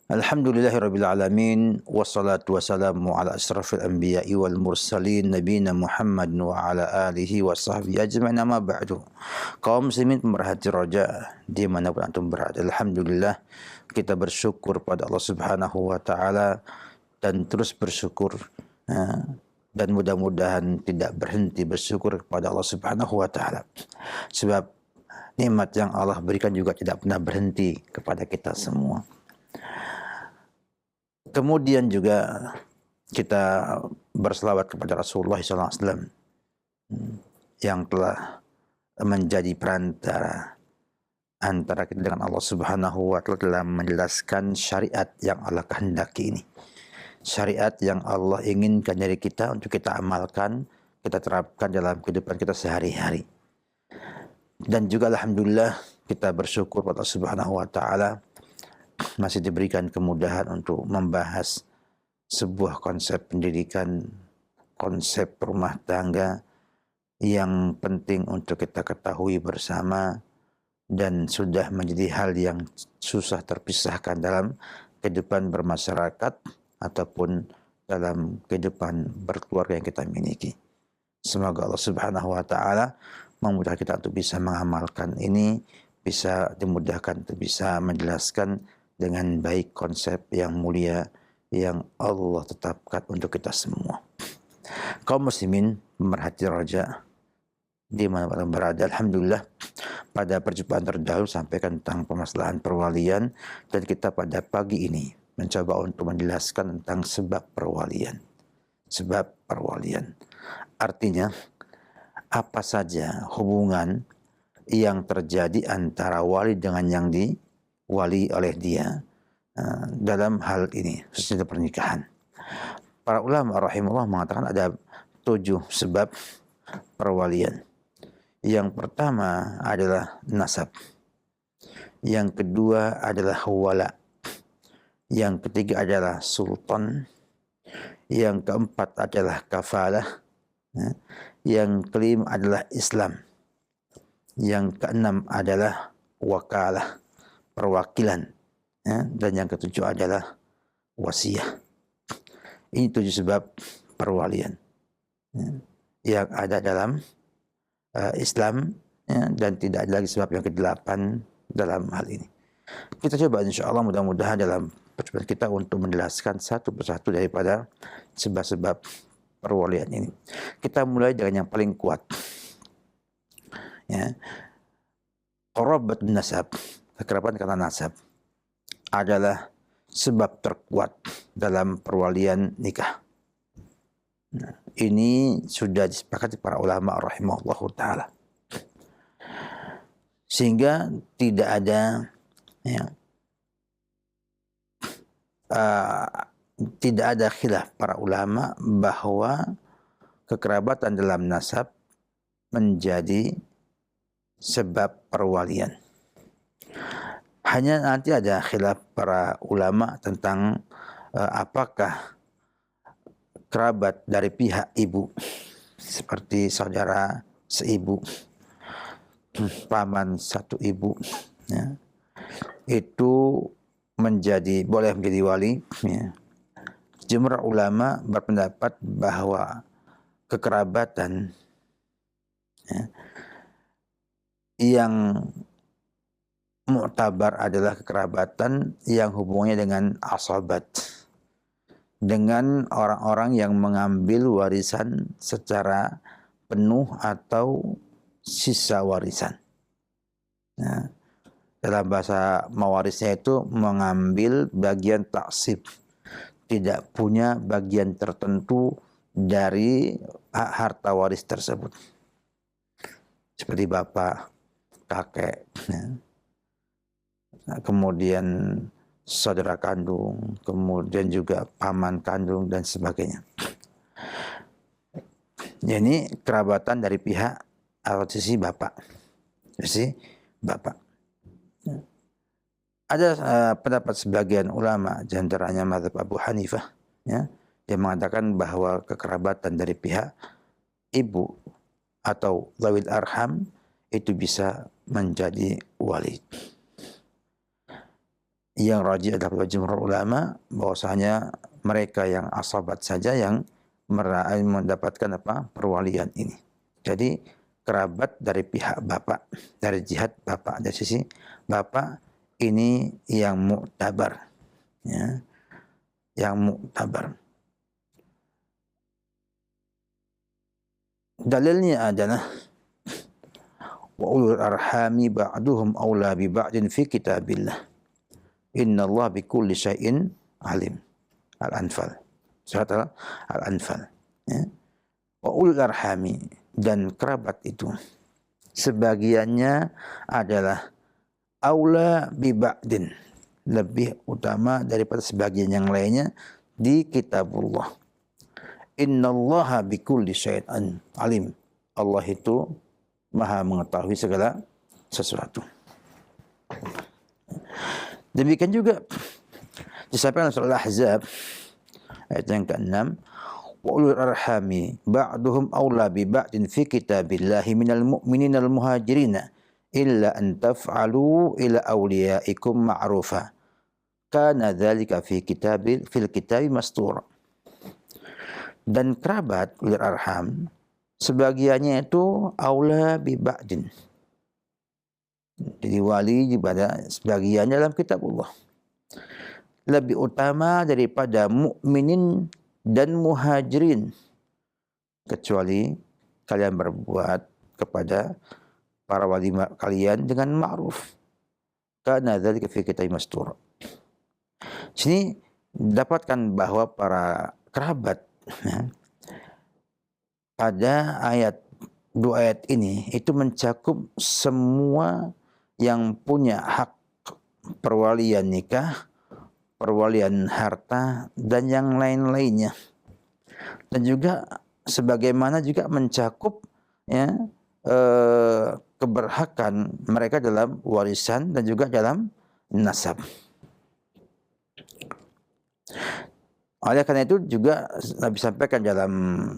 Alhamdulillahirabbil alamin wassalatu wassalamu ala asyrafil anbiya'i wal mursalin nabiyina Muhammad wa ala alihi wa sahbihi ajma'in amma ba'du. Kaum muslimin pemerhati roja dimanapun antum berada, alhamdulillah kita bersyukur pada Allah Subhanahu wa taala dan terus bersyukur dan mudah-mudahan tidak berhenti bersyukur kepada Allah Subhanahu wa taala. Sebab nikmat yang Allah berikan juga tidak pernah berhenti kepada kita semua. Kemudian juga kita berselawat kepada Rasulullah SAW yang telah menjadi perantara antara kita dengan Allah Subhanahu wa taala dalam menjelaskan syariat yang Allah kehendaki ini. Syariat yang Allah inginkan dari kita untuk kita amalkan, kita terapkan dalam kehidupan kita sehari-hari. Dan juga alhamdulillah kita bersyukur pada Allah Subhanahu wa taala masih diberikan kemudahan untuk membahas sebuah konsep pendidikan, konsep rumah tangga yang penting untuk kita ketahui bersama dan sudah menjadi hal yang susah terpisahkan dalam kehidupan bermasyarakat ataupun dalam kehidupan berkeluarga yang kita miliki. Semoga Allah Subhanahu wa taala memudahkan kita untuk bisa mengamalkan ini, bisa dimudahkan untuk bisa menjelaskan dengan baik konsep yang mulia yang Allah tetapkan untuk kita semua. Kaum muslimin pemerhati roja di mana berada, alhamdulillah pada perjumpaan terdahulu sampaikan tentang permasalahan perwalian dan kita pada pagi ini mencoba untuk menjelaskan tentang sebab perwalian. Sebab perwalian artinya apa saja hubungan yang terjadi antara wali dengan yang diwali oleh dia dalam hal ini, khususnya pernikahan. Para ulama rahimahullah mengatakan ada 7 sebab perwalian. Yang pertama adalah nasab. Yang kedua adalah wala. Yang ketiga adalah sultan. Yang keempat adalah kafalah. Yang kelima adalah Islam. Yang keenam adalah wakalah, perwakilan. Dan yang ketujuh adalah wasiah. Ini 7 sebab perwalian yang ada dalam Islam dan tidak ada lagi sebab yang ke-8 dalam hal ini. Kita coba insyaAllah mudah-mudahan dalam perjumpaan kita untuk menjelaskan satu persatu daripada sebab-sebab perwalian ini. Kita mulai dengan yang paling kuat. Qarabatun nasab, kekeraban karena nasab, adalah sebab terkuat dalam perwalian nikah. Ini sudah disepakati para ulama rahimahullah ta'ala. Sehingga tidak ada tidak ada khilaf para ulama bahwa kekerabatan dalam nasab menjadi sebab perwalian. Hanya nanti ada khilaf para ulama tentang apakah kerabat dari pihak ibu seperti saudara seibu, paman satu ibu, itu boleh menjadi wali. Jumhur ulama berpendapat bahwa kekerabatan yang mu'tabar adalah kekerabatan yang hubungannya dengan asabat, dengan orang-orang yang mengambil warisan secara penuh atau sisa warisan. Dalam bahasa mewarisnya itu mengambil bagian taksib, tidak punya bagian tertentu dari harta waris tersebut. Seperti bapak, kakek, kemudian saudara kandung, kemudian juga paman kandung dan sebagainya. Ini kerabatan dari pihak atau sisi bapak. Ada pendapat sebagian ulama, di antaranya mazhab Abu Hanifah, yang mengatakan bahwa kekerabatan dari pihak ibu atau zawil arham itu bisa menjadi wali. yang rajih adalah jumhur ulama bahwasanya mereka yang asabat saja yang mendapatkan perwalian ini. Jadi kerabat dari pihak bapak, dari jihad bapak, dari sisi bapak ini yang muktabar, ya, yang muktabar. Dalilnya adalah wa ulul arhami ba'duhum aula bi ba'din fi kitabillah. Innallaha bikulli syai'in alim. Al-Anfal. Surat Al-Anfal. Ya. Wa ulul arhami, dan kerabat itu sebagiannya adalah aula bi ba'din, lebih utama daripada sebagian yang lainnya di kitabullah. Innallaha bikulli syai'in alim. Allah itu Maha mengetahui segala sesuatu. Demikian juga disampaikan surah Al-Ahzab ayat yang ke-6, wa ulul arhami ba'duhum aula bi ba'din fi kitabillahi minal mu'minina al muhajirina illa an taf'alu ila awliyaikum ma'rufa kana dzalika fil kitabi mastura. Dan kerabat ulul arham sebagiannya itu aula bi ba'din, jadi wali pada sebagian dalam kitabullah, lebih utama daripada mukminin dan muhajirin, kecuali kalian berbuat kepada para wali kalian dengan ma'ruf. Karena dzalika fi kitabi mastur. Sini dapatkan bahwa para kerabat, ya, pada dua ayat ini itu mencakup semua yang punya hak perwalian nikah, perwalian harta, dan yang lain-lainnya. Dan juga sebagaimana juga mencakup, ya, keberhakan mereka dalam warisan dan juga dalam nasab. Oleh karena itu juga Nabi sampaikan dalam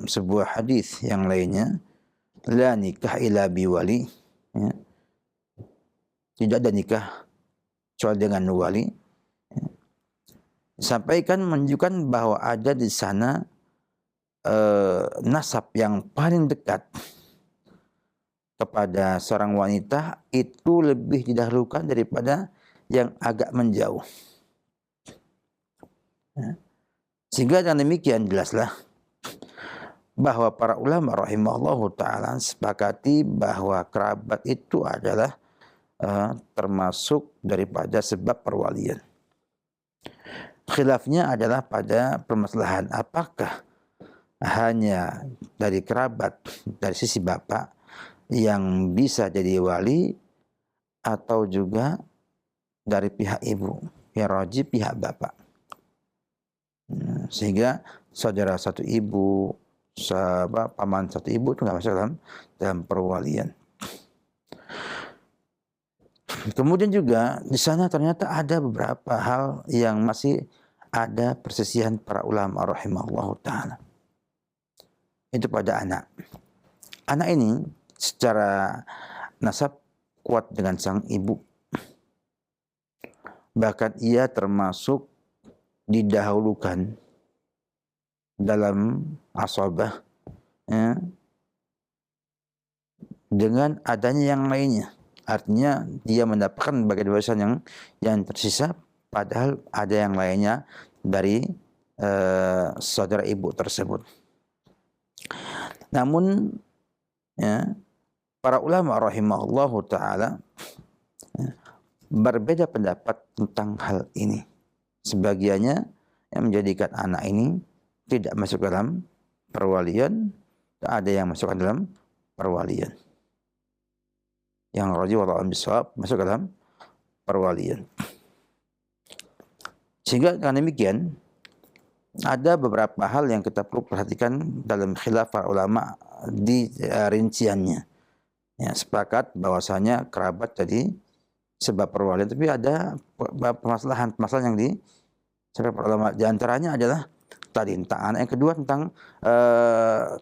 sebuah hadis yang lainnya, la nikah illa biwali, ya, tidak ada nikah kecuali dengan wali. Sampaikan menunjukkan bahwa ada di sana nasab yang paling dekat kepada seorang wanita itu lebih didahulukan daripada yang agak menjauh. Sehingga dengan demikian jelaslah bahwa para ulama rahimahullahu ta'ala sepakati bahwa kerabat itu adalah termasuk daripada sebab perwalian. Khilafnya adalah pada permasalahan apakah hanya dari kerabat, dari sisi bapak yang bisa jadi wali, atau juga dari pihak ibu, yang rajih pihak bapak. Sehingga saudara satu ibu, paman satu ibu itu nggak masuk dalam perwalian. Kemudian juga di sana ternyata ada beberapa hal yang masih ada persisihan para ulama rahimahullahu ta'ala. Itu pada anak. Anak ini secara nasab kuat dengan sang ibu. Bahkan ia termasuk didahulukan dalam asabah, ya, dengan adanya yang lainnya. Artinya dia mendapatkan bagian warisan yang tersisa, padahal ada yang lainnya dari saudara ibu tersebut. Namun, ya, para ulama rahimahullahu ta'ala, ya, berbeda pendapat tentang hal ini. Sebagiannya yang menjadikan anak ini tidak masuk dalam perwalian, ada yang masuk dalam perwalian. Yang rajih wallahu a'lam bishawab masuk dalam perwalian. Sehingga dengan demikian ada beberapa hal yang kita perlu perhatikan dalam khilaf para ulama di rinciannya. Ya, sepakat bahwasanya kerabat tadi sebab perwalian, tapi ada permasalahan yang disampaikan para ulama. Di antaranya adalah tadi tentang anak, yang kedua tentang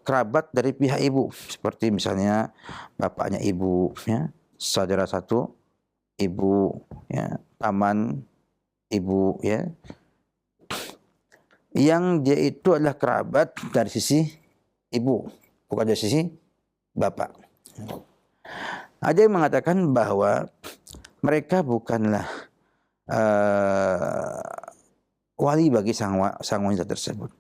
kerabat dari pihak ibu, seperti misalnya bapaknya ibu, ya, saudara satu ibu, ya, paman ibu, ya, yang dia itu adalah kerabat dari sisi ibu, bukan dari sisi bapak. Ada yang mengatakan bahwa mereka bukanlah wali bagi sang wanita tersebut.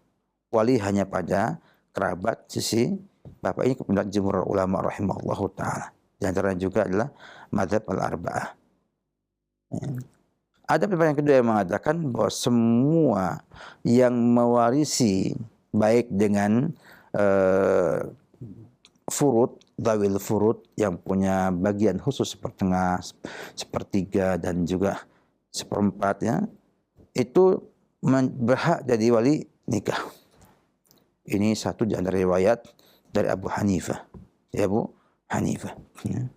Wali hanya pada kerabat sisi bapak. Ini kependapat jumhur ulama rahimahullahu taala. Di antara juga adalah mazhab al-arba'ah. Ada pendapat yang kedua yang mengatakan bahwa semua yang mewarisi baik dengan furud, zawil furud yang punya bagian khusus sepertengah, sepertiga dan juga seperempat, ya, itu berhak jadi wali nikah. Ini satu di antara riwayat dari Abu Hanifah. Ya, Abu Hanifah. Ya.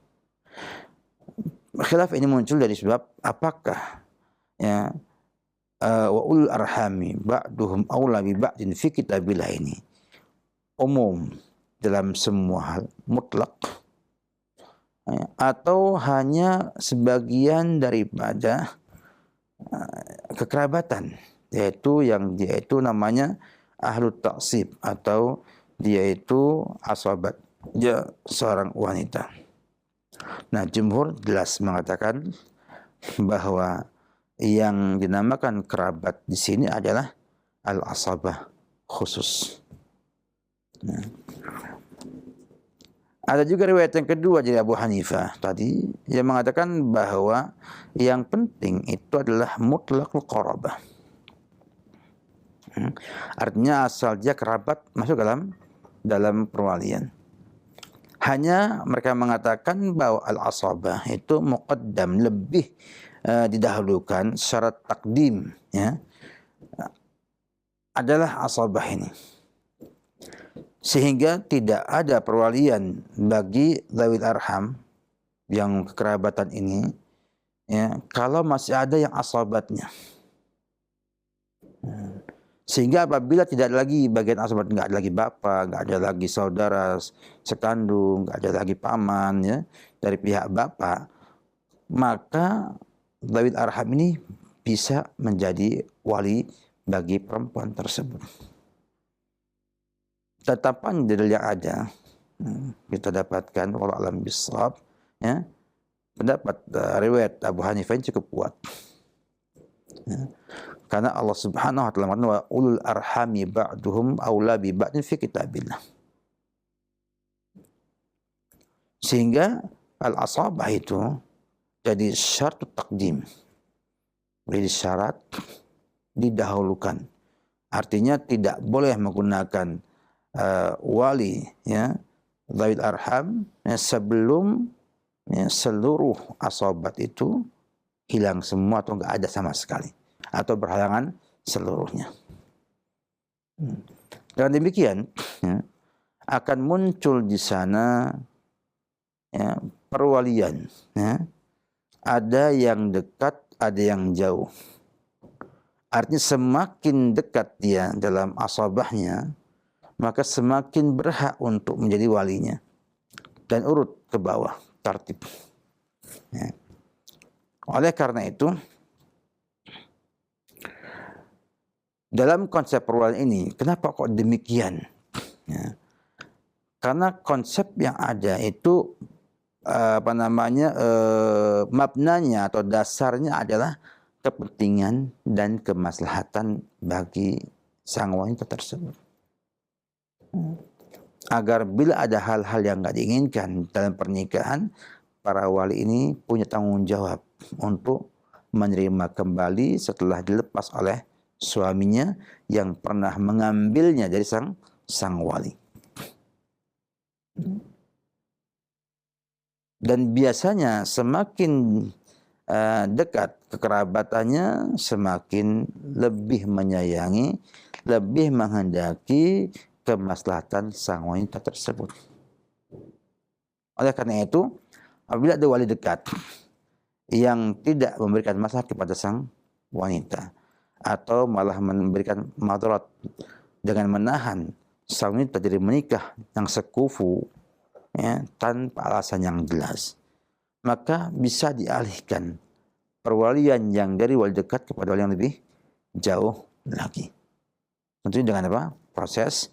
Khilaf ini muncul dari sebab apakah, ya, wa ulul arhami ba'duhum aula bi ba'din fi kitabillah ini umum dalam semua hal, mutlak, ya, atau hanya sebagian daripada kekerabatan, yaitu yang dia itu namanya ahlu taksib, atau dia itu asabat, dia seorang wanita. Nah, jumhur jelas mengatakan bahwa yang dinamakan kerabat di sini adalah al-asabah khusus. Nah, ada juga riwayat yang kedua dari Abu Hanifah tadi yang mengatakan bahwa yang penting itu adalah mutlaqul qarabah. Artinya asal dia kerabat masuk dalam perwalian. Hanya mereka mengatakan bahwa al-asabah itu muqaddam, lebih didahulukan syarat takdim, ya, adalah asabah ini. Sehingga tidak ada perwalian bagi zawil arham yang kekerabatan ini, ya, kalau masih ada yang asabatnya. Sehingga apabila tidak ada lagi bagian asabat, nggak ada lagi bapak, nggak ada lagi saudara sekandung, nggak ada lagi paman, ya, dari pihak bapak, maka zawil arham ini bisa menjadi wali bagi perempuan tersebut. Tetapan dalil yang ada kita dapatkan wallahu a'lam bishawab, ya, pendapat riwayat Abu Hanifah ini cukup kuat, ya. Karena Allah Subhanahu wa taala mengatakan wa ulul arhami ba'duhum aula bi ba'din fi kitabillah. Sehingga al-asabah itu jadi syarat takdim. Jadi syarat didahulukan. Artinya tidak boleh menggunakan wali, ya, zawil arham, ya, sebelum, ya, seluruh asabat itu hilang semua atau enggak ada sama sekali, atau berhalangan seluruhnya. Dengan demikian, ya, akan muncul di sana, ya, perwalian, ya, ada yang dekat, ada yang jauh. Artinya semakin dekat dia dalam asabahnya, maka semakin berhak untuk menjadi walinya, dan urut ke bawah tartib, ya. Oleh karena itu, dalam konsep perwalian ini, kenapa kok demikian? Ya. Karena konsep yang ada itu mabnanya atau dasarnya adalah kepentingan dan kemaslahatan bagi sang wanita tersebut. Agar bila ada hal-hal yang nggak diinginkan dalam pernikahan, para wali ini punya tanggung jawab untuk menerima kembali setelah dilepas oleh suaminya yang pernah mengambilnya dari sang wali. Dan biasanya semakin dekat kekerabatannya, semakin lebih menyayangi, lebih menghendaki kemaslahatan sang wanita tersebut. Oleh karena itu, apabila ada wali dekat yang tidak memberikan maslahat kepada sang wanita, atau malah memberikan madarat dengan menahan sang wanita dari menikah yang sekufu, ya, tanpa alasan yang jelas, maka bisa dialihkan perwalian yang dari wali dekat kepada wali yang lebih jauh lagi. Tentunya dengan apa? Proses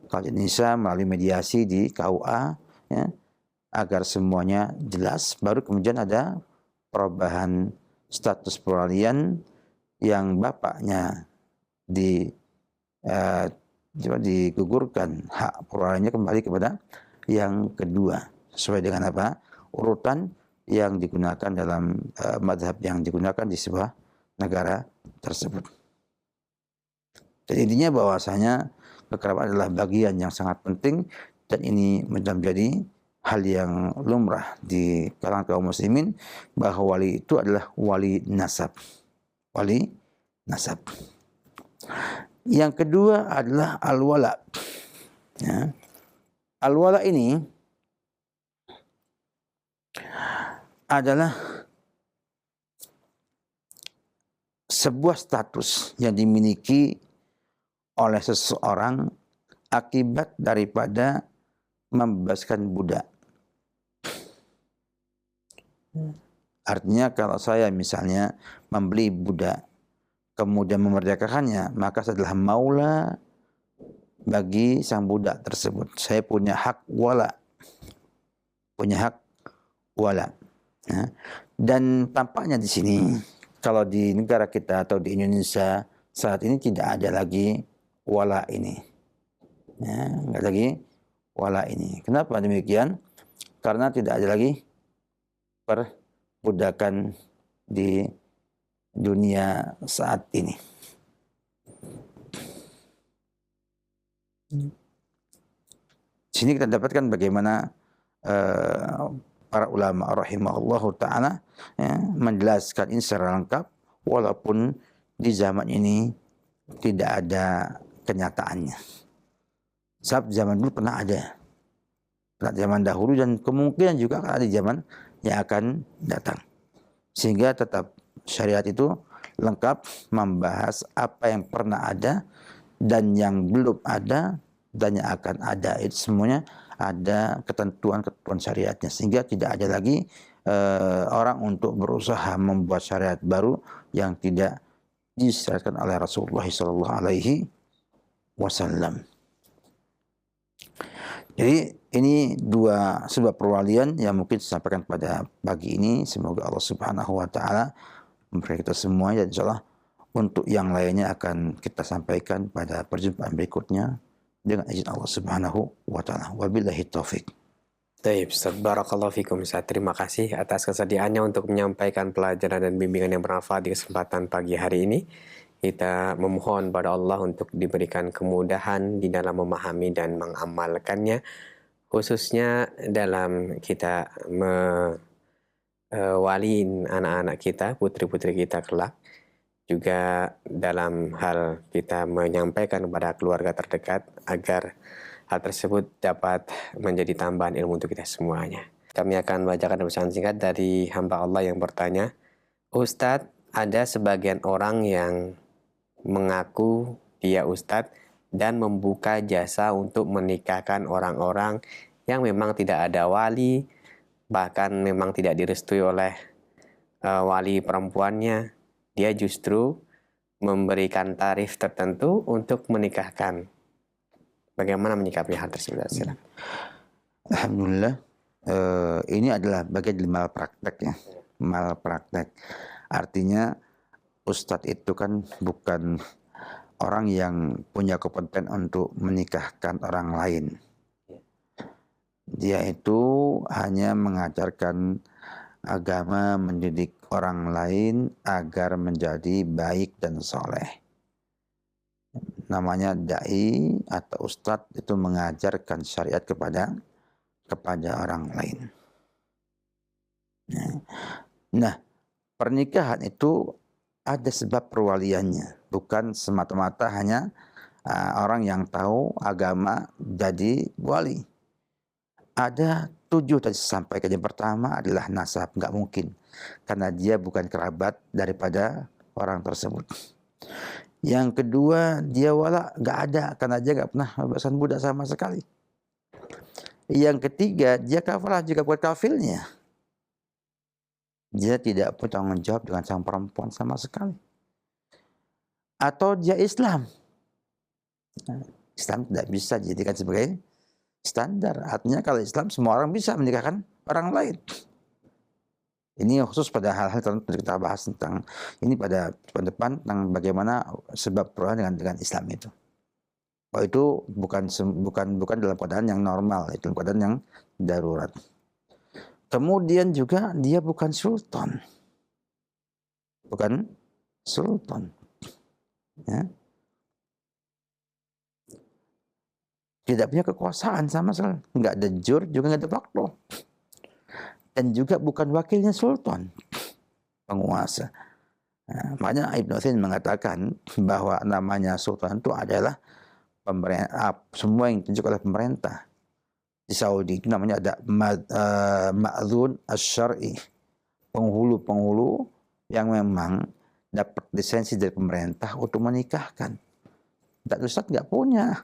kalau di Indonesia melalui mediasi di KUA, ya, agar semuanya jelas, baru kemudian ada perubahan status perwalian yang bapaknya digugurkan hak perwaliannya kembali kepada yang kedua sesuai dengan apa? Urutan yang digunakan dalam mazhab yang digunakan di sebuah negara tersebut. Jadi intinya bahwasanya kekerabat adalah bagian yang sangat penting dan ini menjadi hal yang lumrah di kalangan kaum muslimin bahwa wali itu adalah wali nasab. Wali nasab. Yang kedua adalah al-wala. Ya. Al-wala ini adalah sebuah status yang dimiliki oleh seseorang akibat daripada membebaskan budak. Artinya kalau saya misalnya membeli budak, kemudian memerdekakannya, maka saya adalah maula bagi sang budak tersebut. Saya punya hak wala. Punya hak wala. Ya. Dan tampaknya di sini, kalau di negara kita atau di Indonesia saat ini tidak ada lagi wala ini. Ya, enggak lagi wala ini. Kenapa demikian? Karena tidak ada lagi perbudakan di dunia saat ini. Di sini kita dapatkan bagaimana para ulama rahimahullahu ta'ala ya, menjelaskan ini secara lengkap walaupun di zaman ini tidak ada kenyataannya. Sebab zaman dulu pernah ada. Pada zaman dahulu dan kemungkinan juga akan ada di zaman yang akan datang. Sehingga tetap syariat itu lengkap membahas apa yang pernah ada dan yang belum ada dan yang akan ada. Itu semuanya ada ketentuan-ketentuan syariatnya. Sehingga tidak ada lagi orang untuk berusaha membuat syariat baru yang tidak disyariatkan oleh Rasulullah SAW. Jadi ini sebuah perwalian yang mungkin disampaikan pada pagi ini. Semoga Allah Subhanahu wa taala memberi kita semua dan insyaallah untuk yang lainnya akan kita sampaikan pada perjumpaan berikutnya dengan izin Allah Subhanahu wa taala. Wabillahi taufik. Baik, Ustaz, barakallahu fikum, Ustaz. Terima kasih atas kesediaannya untuk menyampaikan pelajaran dan bimbingan yang bermanfaat di kesempatan pagi hari ini. Kita memohon pada Allah untuk diberikan kemudahan di dalam memahami dan mengamalkannya, khususnya dalam kita mewaliin anak-anak kita, putri-putri kita kelak. Juga dalam hal kita menyampaikan kepada keluarga terdekat agar hal tersebut dapat menjadi tambahan ilmu untuk kita semuanya. Kami akan bacakan pesan singkat dari hamba Allah yang bertanya, Ustadz, ada sebagian orang yang mengaku dia Ustadz dan membuka jasa untuk menikahkan orang-orang yang memang tidak ada wali, bahkan memang tidak direstui oleh wali perempuannya. Dia justru memberikan tarif tertentu untuk menikahkan. Bagaimana menyikapi hal tersebut? Silakan. Alhamdulillah, ini adalah bagian dari malpraktek ya. Malpraktek. Artinya Ustadz itu kan bukan orang yang punya kompeten untuk menikahkan orang lain. Dia itu hanya mengajarkan agama, mendidik orang lain agar menjadi baik dan soleh. Namanya da'i atau ustadz itu mengajarkan syariat kepada orang lain. Nah, pernikahan itu ada sebab perwaliannya, bukan semata-mata hanya orang yang tahu agama jadi wali. Ada 7 tadi saya sampaikan. Yang pertama adalah nasab, nggak mungkin, karena dia bukan kerabat daripada orang tersebut. Yang kedua, dia wala, nggak ada, karena dia nggak pernah membebaskan budak sama sekali. Yang ketiga, dia kafalah juga buat kafilnya. dia tidak bertanggung jawab dengan sang perempuan sama sekali. Atau dia Islam. Nah, Islam tidak bisa dijadikan sebagai standar. Artinya kalau Islam semua orang bisa menikahkan orang lain. Ini khusus pada hal-hal tertentu kita bahas tentang ini pada depan tentang bagaimana sebab perubahan dengan Islam itu. Oh, itu bukan dalam keadaan yang normal, itu dalam keadaan yang darurat. Kemudian juga dia bukan sultan. Bukan sultan. Ya. Tidak punya kekuasaan sama sekali. Nggak ada jur, juga nggak ada fakta. Dan juga bukan wakilnya sultan, penguasa. Nah, makanya Ibnu Utsaimin mengatakan bahwa namanya sultan itu adalah pemerintah, semua yang ditunjuk oleh pemerintah. Di Saudi itu namanya ada ma'dzun asy-syar'i, penghulu-penghulu yang memang dapat lisensi dari pemerintah untuk menikahkan. Dan ustadz nggak punya.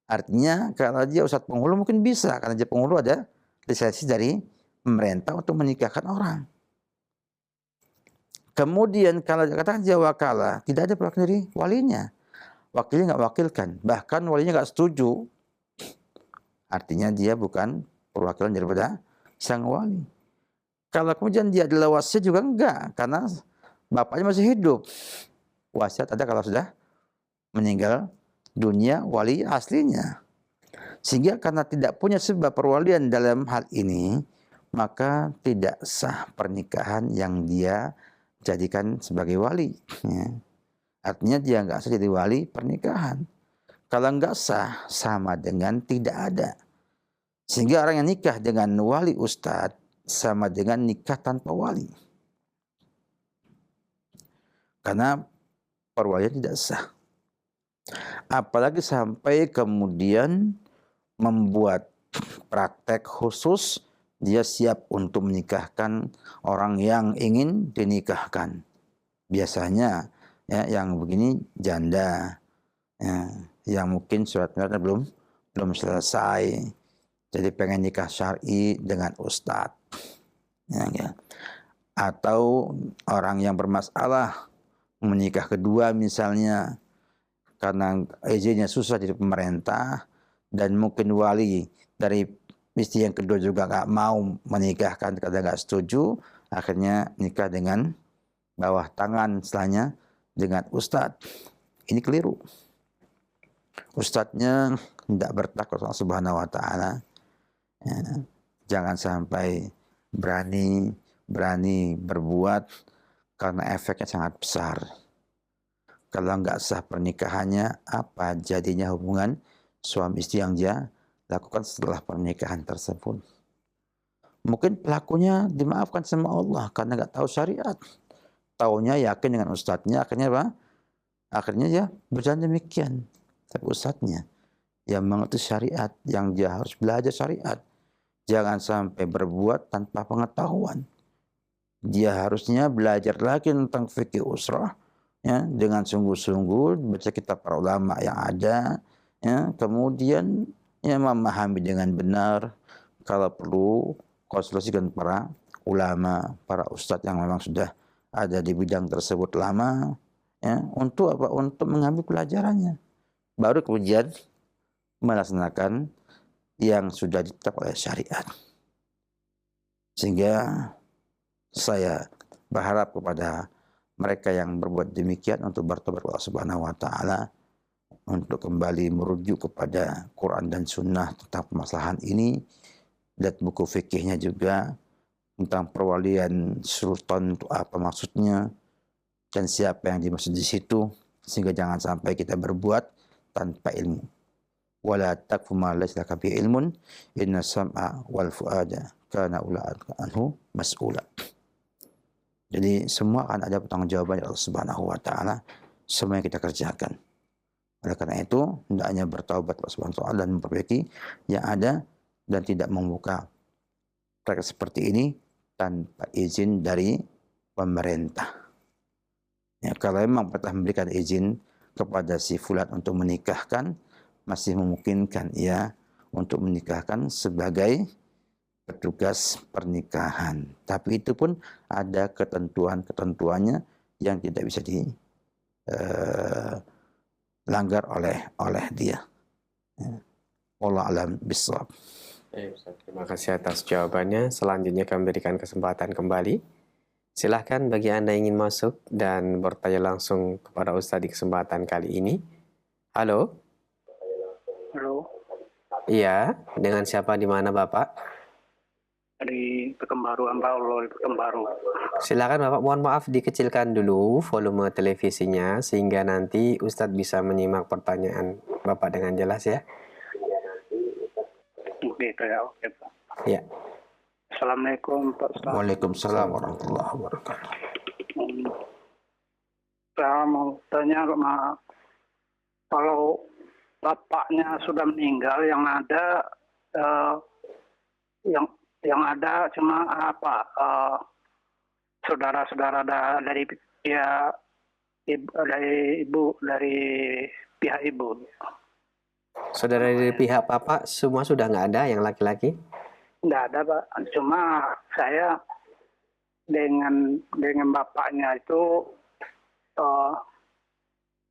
Artinya kalau dia ustadz penghulu mungkin bisa, karena dia penghulu ada lisensi dari pemerintah untuk menikahkan orang. Kemudian kalau dikatakan dia wakala, tidak ada perwakilan dari walinya. Wakilnya nggak wakilkan, bahkan walinya nggak setuju. Artinya dia bukan perwakilan daripada sang wali. Kalau kemudian dia adalah wasiat juga enggak, karena bapaknya masih hidup. Wasiat ada kalau sudah meninggal dunia wali aslinya. Sehingga karena tidak punya sebab perwalian dalam hal ini, maka tidak sah pernikahan yang dia jadikan sebagai wali. Ya. Artinya dia nggak sah jadi wali pernikahan. Kalau nggak sah, sama dengan tidak ada. Sehingga orang yang nikah dengan wali ustadz sama dengan nikah tanpa wali. Karena perwalian tidak sah. Apalagi sampai kemudian membuat praktek khusus, dia siap untuk menikahkan orang yang ingin dinikahkan. Biasanya ya, yang begini janda, ya, yang mungkin surat nikahnya belum selesai, jadi pengen nikah syar'i dengan ustadz, ya. Atau orang yang bermasalah menikah kedua misalnya, karena izinnya susah dari pemerintah, dan mungkin wali dari istri yang kedua juga nggak mau menikahkan karena nggak setuju, akhirnya nikah dengan bawah tangan setelahnya dengan ustadz. Ini keliru. Ustadznya tidak bertakwa Allah Subhanahu wa Ta'ala. Ya, jangan sampai berani berbuat karena efeknya sangat besar. Kalau nggak sah pernikahannya, apa jadinya hubungan suami istri yang dia lakukan setelah pernikahan tersebut? Mungkin pelakunya dimaafkan sama Allah karena nggak tahu syariat. Taunya yakin dengan ustadznya, akhirnya apa? Akhirnya dia berjalan demikian. Tapi ustadznya yang mengerti syariat, yang dia harus belajar syariat. Jangan sampai berbuat tanpa pengetahuan. Dia harusnya belajar lagi tentang fikih usrah, ya, dengan sungguh-sungguh, baca kitab para ulama yang ada, ya, kemudian ya, memahami dengan benar, kalau perlu konsultasi dengan para ulama, para ustadz yang memang sudah ada di bidang tersebut lama, ya, untuk apa? Untuk mengambil pelajarannya. Baru kemudian melaksanakan yang sudah ditetapkan oleh syariat. Sehingga saya berharap kepada mereka yang berbuat demikian untuk bertobat kepada Allah Subhanahu wa Ta'ala, untuk kembali merujuk kepada Quran dan Sunnah tentang permasalahan ini, dan buku fikihnya juga tentang perwalian sultan itu apa maksudnya dan siapa yang dimaksud di situ, sehingga jangan sampai kita berbuat tanpa ilmu. Wala takfu ma laysa laka bihi ilmun, inna sam'a wal fuada kana ula'aka anhu mas'ula. Jadi semua akan ada pertanggungjawaban dari Allah Subhanahu wa Ta'ala, semua yang kita kerjakan. Oleh karena itu, hendaknya bertaubat kepada Allah Subhanahu wa Ta'ala dan memperbaiki yang ada, dan tidak membuka praktek seperti ini tanpa izin dari pemerintah. Ya, kalau memang pemerintah memberikan izin kepada si fulan untuk menikahkan, masih memungkinkan ia untuk menikahkan sebagai petugas pernikahan. Tapi itu pun ada ketentuan-ketentuannya yang tidak bisa dilanggar oleh dia. Wallahu a'lam bishawab. Terima kasih atas jawabannya. Selanjutnya kami berikan kesempatan kembali. Silahkan bagi Anda yang ingin masuk dan bertanya langsung kepada Ustadz di kesempatan kali ini. Halo? Halo, Iya, dengan siapa di mana Bapak? dari Pekanbaru, Ambaulo, di Pekanbaru. Silakan Bapak, mohon maaf dikecilkan dulu volume televisinya sehingga nanti Ustadz bisa menyimak pertanyaan Bapak dengan jelas ya. Begitu ya, oke Pak. Ya. Assalamualaikum Pak Ustaz. Waalaikumsalam warahmatullahi wabarakatuh. Saya mau tanya, kalau bapaknya sudah meninggal, yang ada yang ada cuma apa saudara-saudara dari pihak dari pihak ibu. Saudara dari pihak Bapak semua sudah nggak ada yang laki-laki? Nggak ada Pak, cuma saya dengan bapaknya itu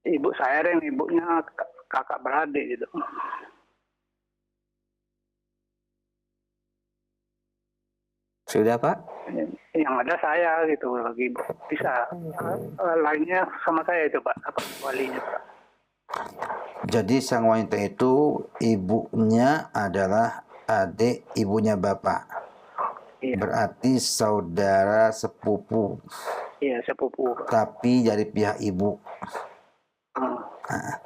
ibu saya dan ibunya kakak beradik gitu. Sudah Pak? Yang ada saya gitu lagi bisa lainnya sama saya itu Pak, apa walinya Pak. Jadi sang wanita itu ibunya adalah adik ibunya bapak. Iya. Berarti saudara sepupu. Iya, sepupu Pak. Tapi dari pihak ibu. Nah,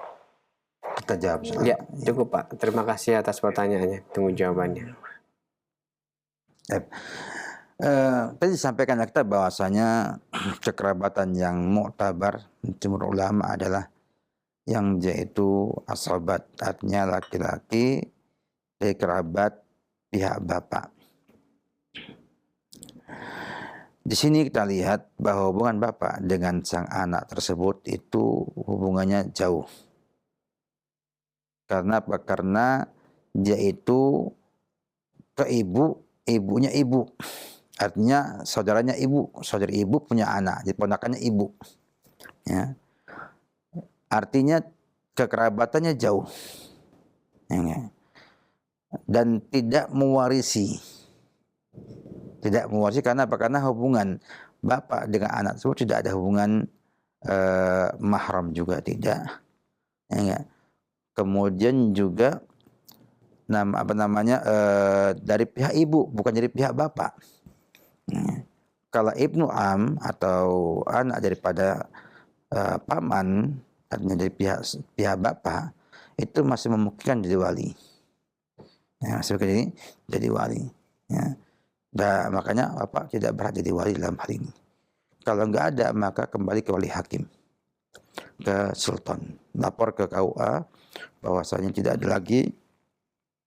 kita jawab. Ya, cukup Pak. Terima kasih atas pertanyaannya. Tunggu jawabannya. Tadi disampaikan kita bahwasanya kekerabatan yang muktabar jumhur ulama adalah yang yaitu asabat, artinya laki-laki dari kerabat pihak bapak. Di sini kita lihat bahwa hubungan bapak dengan sang anak tersebut itu hubungannya jauh. Karena apa? Karena dia itu ke ibunya ibu. Artinya saudaranya ibu, saudari ibu punya anak, jadi ponakannya ibu. Ya. Artinya kekerabatannya jauh. Ya. Dan tidak mewarisi. Tidak mewarisi karena apa? Karena hubungan bapak dengan anak tersebut tidak ada hubungan mahram juga tidak. Ya. Kemudian juga dari pihak ibu bukan dari pihak bapak. Kalau ibnu am atau anak daripada paman, artinya dari pihak bapak, itu masih memungkinkan jadi wali. Ya, masih jadi wali. Ya. Dan makanya bapak tidak berhak jadi wali dalam hal ini. Kalau enggak ada, maka kembali ke wali hakim, ke sultan, lapor ke KUA bahwasanya tidak ada lagi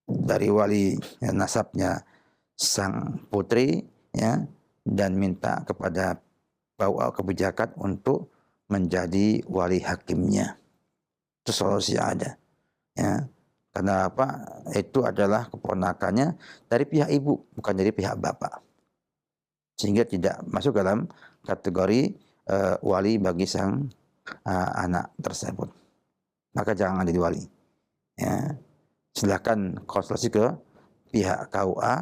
dari wali nasabnya sang putri, ya, dan minta kepada bawa kebijakan untuk menjadi wali hakimnya. Itu solusi ada. Ya. Karena apa? Itu adalah keponakannya dari pihak ibu, bukan dari pihak bapak. Sehingga tidak masuk dalam kategori wali bagi sang anak tersebut. Maka jangan jadi wali. Ya. Silakan konsultasi ke pihak KUA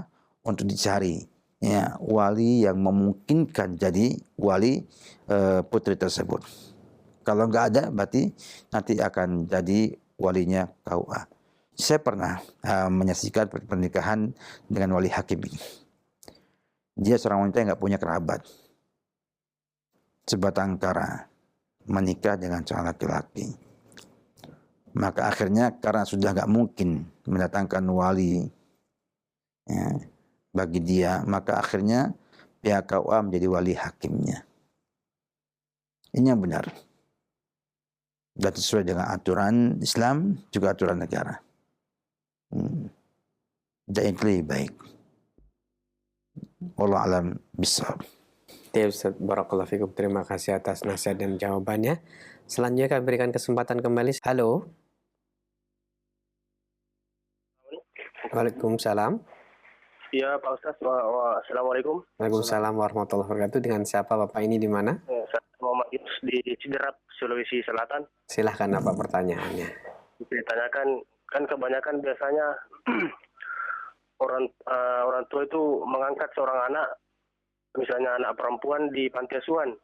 untuk dicari ya wali yang memungkinkan jadi wali putri tersebut. Kalau nggak ada, berarti nanti akan jadi walinya KUA. Saya pernah menyaksikan pernikahan dengan wali hakim ini. Dia seorang wanita yang nggak punya kerabat, sebatang kara, menikah dengan seorang laki-laki. Maka akhirnya karena sudah nggak mungkin mendatangkan wali ya, bagi dia, maka akhirnya pihak KUA menjadi wali hakimnya. Ini yang benar. Dan sesuai dengan aturan Islam, juga aturan negara. Dan itu lebih baik. Wallahu a'lam bishawab. Ya Ustaz, barakallahu fikum. Terima kasih atas nasihat dan jawabannya. Selanjutnya kami berikan kesempatan kembali. Halo. Waalaikumsalam. Iya Pak Ustaz, Assalamualaikum. Waalaikumsalam warahmatullahi wabarakatuh. Dengan siapa Bapak ini di mana? Saya Muhammad Yunus di Ciderap, Sulawesi Selatan. Silahkan apa pertanyaannya? Ditanyakan, kan kebanyakan biasanya orang tua itu mengangkat seorang anak, misalnya anak perempuan di panti asuhan.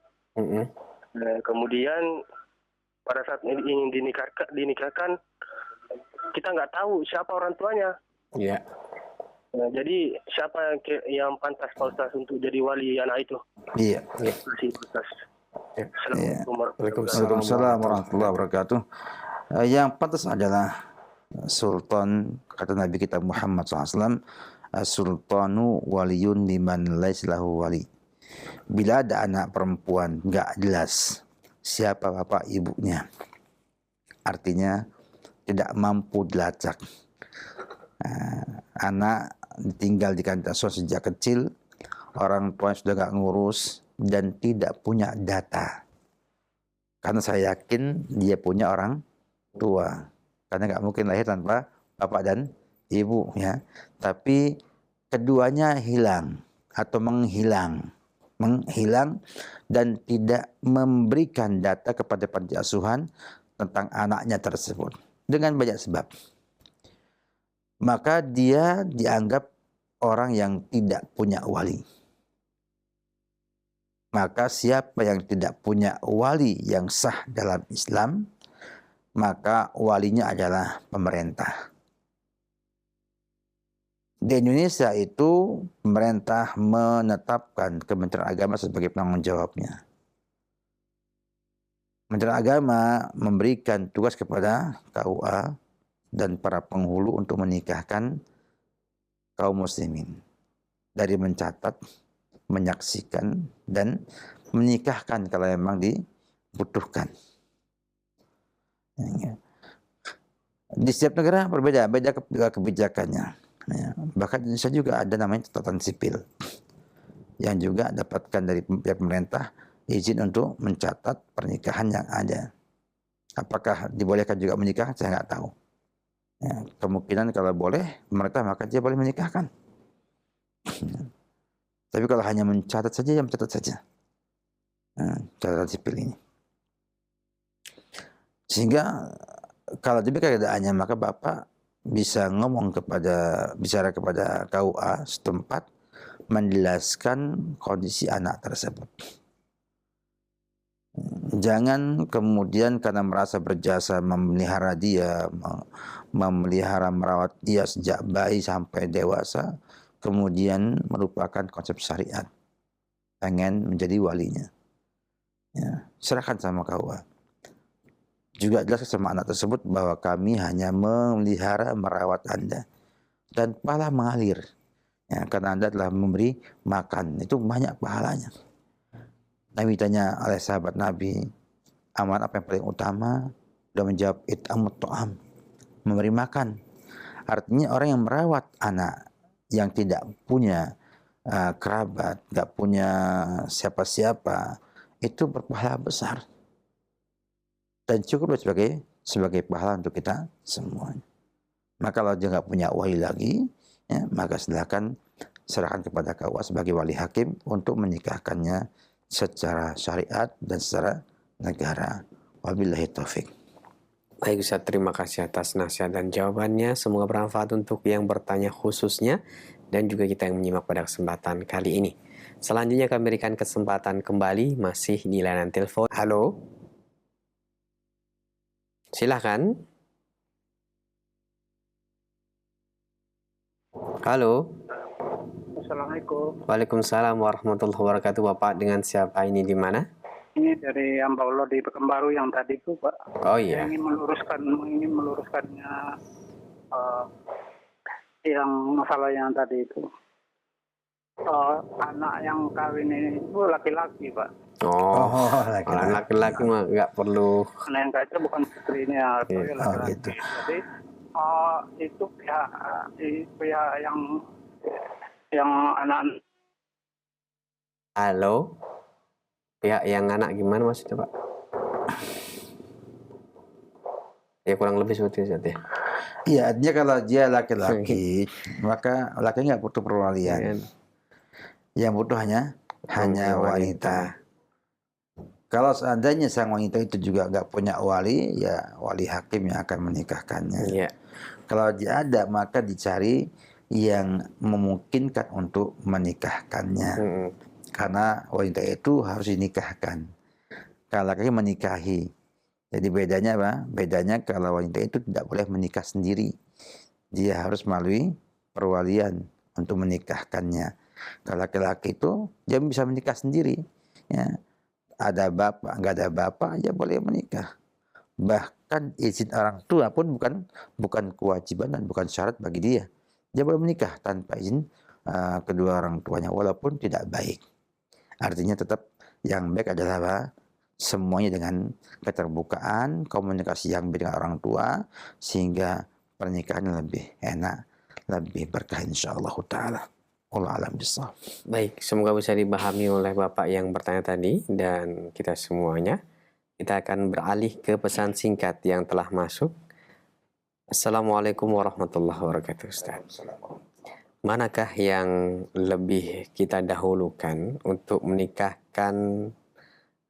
Kemudian pada saat ingin dinikahkan, kita nggak tahu siapa orang tuanya. Iya. Nah, jadi siapa yang pantas Pak Ustaz untuk jadi wali anak itu? Iya. Terima kasih Pak Ustaz. Assalamualaikum Waalaikumsalam warahmatullahi wabarakatuh. Yang pantas adalah sultan, kata Nabi kita Muhammad SAW, sultanu waliyun liman laisa lahu wali. Bila ada anak perempuan nggak jelas siapa bapak ibunya, artinya tidak mampu dilacak. Anak ditinggal di panti asuhan sejak kecil, orang tua sudah nggak ngurus dan tidak punya data. Karena saya yakin dia punya orang tua, karena nggak mungkin lahir tanpa bapak dan ibu, ya. Tapi keduanya hilang atau menghilang dan tidak memberikan data kepada panti asuhan tentang anaknya tersebut dengan banyak sebab. Maka dia dianggap orang yang tidak punya wali. Maka siapa yang tidak punya wali yang sah dalam Islam, maka walinya adalah pemerintah. Di Indonesia itu pemerintah menetapkan Kementerian Agama sebagai penanggung jawabnya. Kementerian Agama memberikan tugas kepada KUA dan para penghulu untuk menikahkan kaum muslimin. Dari mencatat, menyaksikan, dan menikahkan kalau memang dibutuhkan. Di setiap negara berbeda kebijakannya. Bahkan di Indonesia juga ada namanya catatan sipil yang juga dapatkan dari pihak pemerintah izin untuk mencatat pernikahan yang ada. Apakah dibolehkan juga menikah? Saya nggak tahu. Ya, kemungkinan kalau boleh pemerintah maka dia boleh menikahkan. Tapi kalau hanya mencatat saja, ya mencatat saja. Catatan sipil ini. Sehingga kalau demikian keadaannya, maka Bapak bisa bicara kepada KUA setempat menjelaskan kondisi anak tersebut. Jangan kemudian karena merasa berjasa memelihara dia, merawat dia sejak bayi sampai dewasa, kemudian melupakan konsep syariat, pengen menjadi walinya. Ya, serahkan sama KUA. Juga jelas sama anak tersebut bahwa kami hanya memelihara, merawat Anda, dan pahala mengalir. Ya, karena Anda telah memberi makan, itu banyak pahalanya. Nabi tanya oleh sahabat Nabi, amal apa yang paling utama? Sudah menjawab, it'amut ta'am, memberi makan. Artinya orang yang merawat anak yang tidak punya kerabat, tidak punya siapa-siapa, itu berpahala besar. Dan cukup sebagai pahala untuk kita semua. Maka kalau dia nggak punya wali lagi, ya, maka silakan serahkan kepada KUA sebagai wali hakim untuk menikahkannya secara syariat dan secara negara. Wabillahi taufik. Baik Ustaz, terima kasih atas nasihat dan jawabannya. Semoga bermanfaat untuk yang bertanya khususnya dan juga kita yang menyimak pada kesempatan kali ini. Selanjutnya kami berikan kesempatan kembali masih di layanan telepon. Halo. Silahkan. Halo. Assalamualaikum. Waalaikumsalam warahmatullahi wabarakatuh. Bapak dengan siapa ini di mana? Ini dari Hamba Allah di Pekanbaru yang tadi itu, Pak. Oh iya. Saya ingin meluruskannya yang masalah yang tadi itu. Anak yang kawin ini itu laki-laki, Pak. Kalau laki-laki mah nggak perlu. Anak yang kawin itu bukan putrinya, atau laki-laki. Gitu. Jadi itu pihak yang anak. Halo. Pihak yang anak gimana maksudnya Pak? Ya kurang lebih seperti itu ya. Iya, artinya kalau dia laki-laki, maka laki nggak butuh perwalian. Yang butuh hanya wanita. Kalau seandainya sang wanita itu juga nggak punya wali, ya wali hakim yang akan menikahkannya. Iya. Kalau dia ada, maka dicari yang memungkinkan untuk menikahkannya. Karena wanita itu harus dinikahkan. Kalau laki menikahi. Jadi bedanya apa? Bedanya kalau wanita itu tidak boleh menikah sendiri. Dia harus melalui perwalian untuk menikahkannya. Kalau laki-laki itu dia bisa menikah sendiri. Ya. Ada bapak, nggak ada bapak, dia boleh menikah. Bahkan izin orang tua pun bukan kewajiban dan bukan syarat bagi dia. Dia boleh menikah tanpa izin kedua orang tuanya, walaupun tidak baik. Artinya tetap yang baik adalah apa? Semuanya dengan keterbukaan, komunikasi yang baik dengan orang tua, sehingga pernikahan lebih enak, lebih berkah insyaallah ta'ala. Allah alam bisawab. Baik, semoga bisa dipahami oleh Bapak yang bertanya tadi dan kita semuanya. Kita akan beralih ke pesan singkat yang telah masuk. Assalamualaikum warahmatullahi wabarakatuh, Ustaz. Manakah yang lebih kita dahulukan untuk menikahkan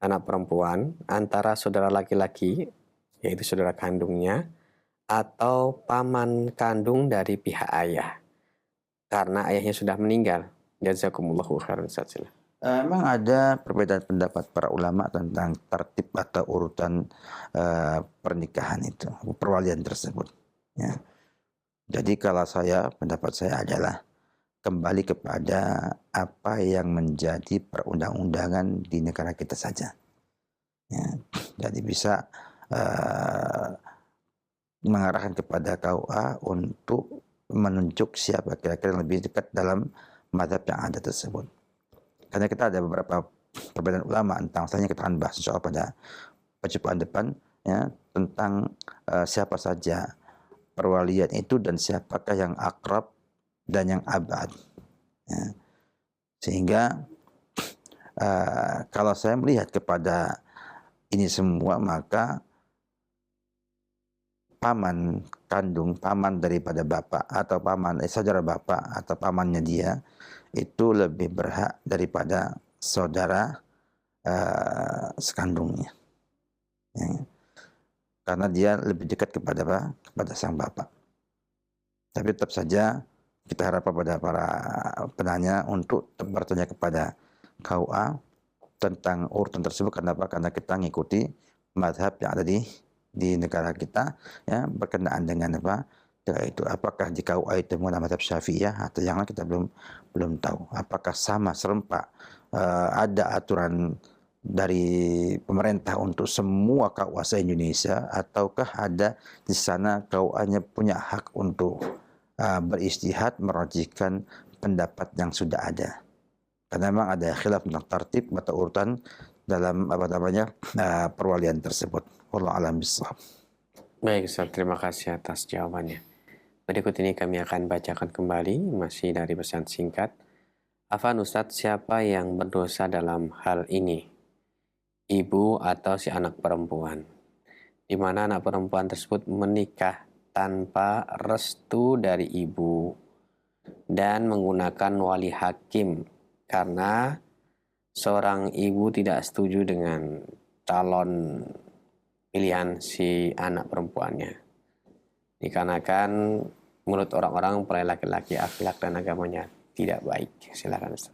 anak perempuan antara saudara laki-laki, yaitu saudara kandungnya, atau paman kandung dari pihak ayah? Karena ayahnya sudah meninggal. Jazakumullahu khairan, Ustaz. Memang ada perbedaan pendapat para ulama tentang tertib atau urutan pernikahan itu, perwalian tersebut. Ya. Jadi kalau pendapat saya adalah kembali kepada apa yang menjadi perundang-undangan di negara kita saja. Ya. Jadi bisa mengarahkan kepada KUA untuk menunjuk siapa kira-kira yang lebih dekat dalam mazhab yang ada tersebut. Karena kita ada beberapa perbedaan ulama tentang, misalnya kita akan bahas soal pada perjumpaan depan ya, tentang siapa saja perwalian itu dan siapakah yang akrab dan yang abad. Ya. Sehingga kalau saya melihat kepada ini semua, maka paman kandung, paman daripada bapak atau paman saudara bapak atau pamannya dia itu lebih berhak daripada saudara sekandungnya. Ya. Karena dia lebih dekat kepada apa? Kepada sang bapak. Tapi tetap saja kita harap kepada para penanya untuk bertanya kepada KUA tentang urutan tersebut. Kenapa? Karena kita mengikuti mazhab yang ada di negara kita, ya, berkenaan dengan apa? Yaitu apakah di KUA itu menggunakan mazhab Syafi'iyah atau yang lain, kita belum tahu. Apakah sama serempak ada aturan dari pemerintah untuk semua KUA se-Indonesia, ataukah ada di sana KUA-nya punya hak untuk beristihad merajihkan pendapat yang sudah ada. Karena memang ada khilaf tentang tertib atau urutan dalam perwalian tersebut. Wallahu a'lam bishawab. Baik, Ustaz, terima kasih atas jawabannya. Berikut ini kami akan bacakan kembali masih dari pesan singkat. Afan Ustaz, siapa yang berdosa dalam hal ini? Ibu atau si anak perempuan? Di mana anak perempuan tersebut menikah tanpa restu dari ibu dan menggunakan wali hakim karena seorang ibu tidak setuju dengan calon pilihan si anak perempuannya. Dikarenakan menurut orang-orang mempelai laki-laki akhlak dan agamanya tidak baik. Silakan Ustaz.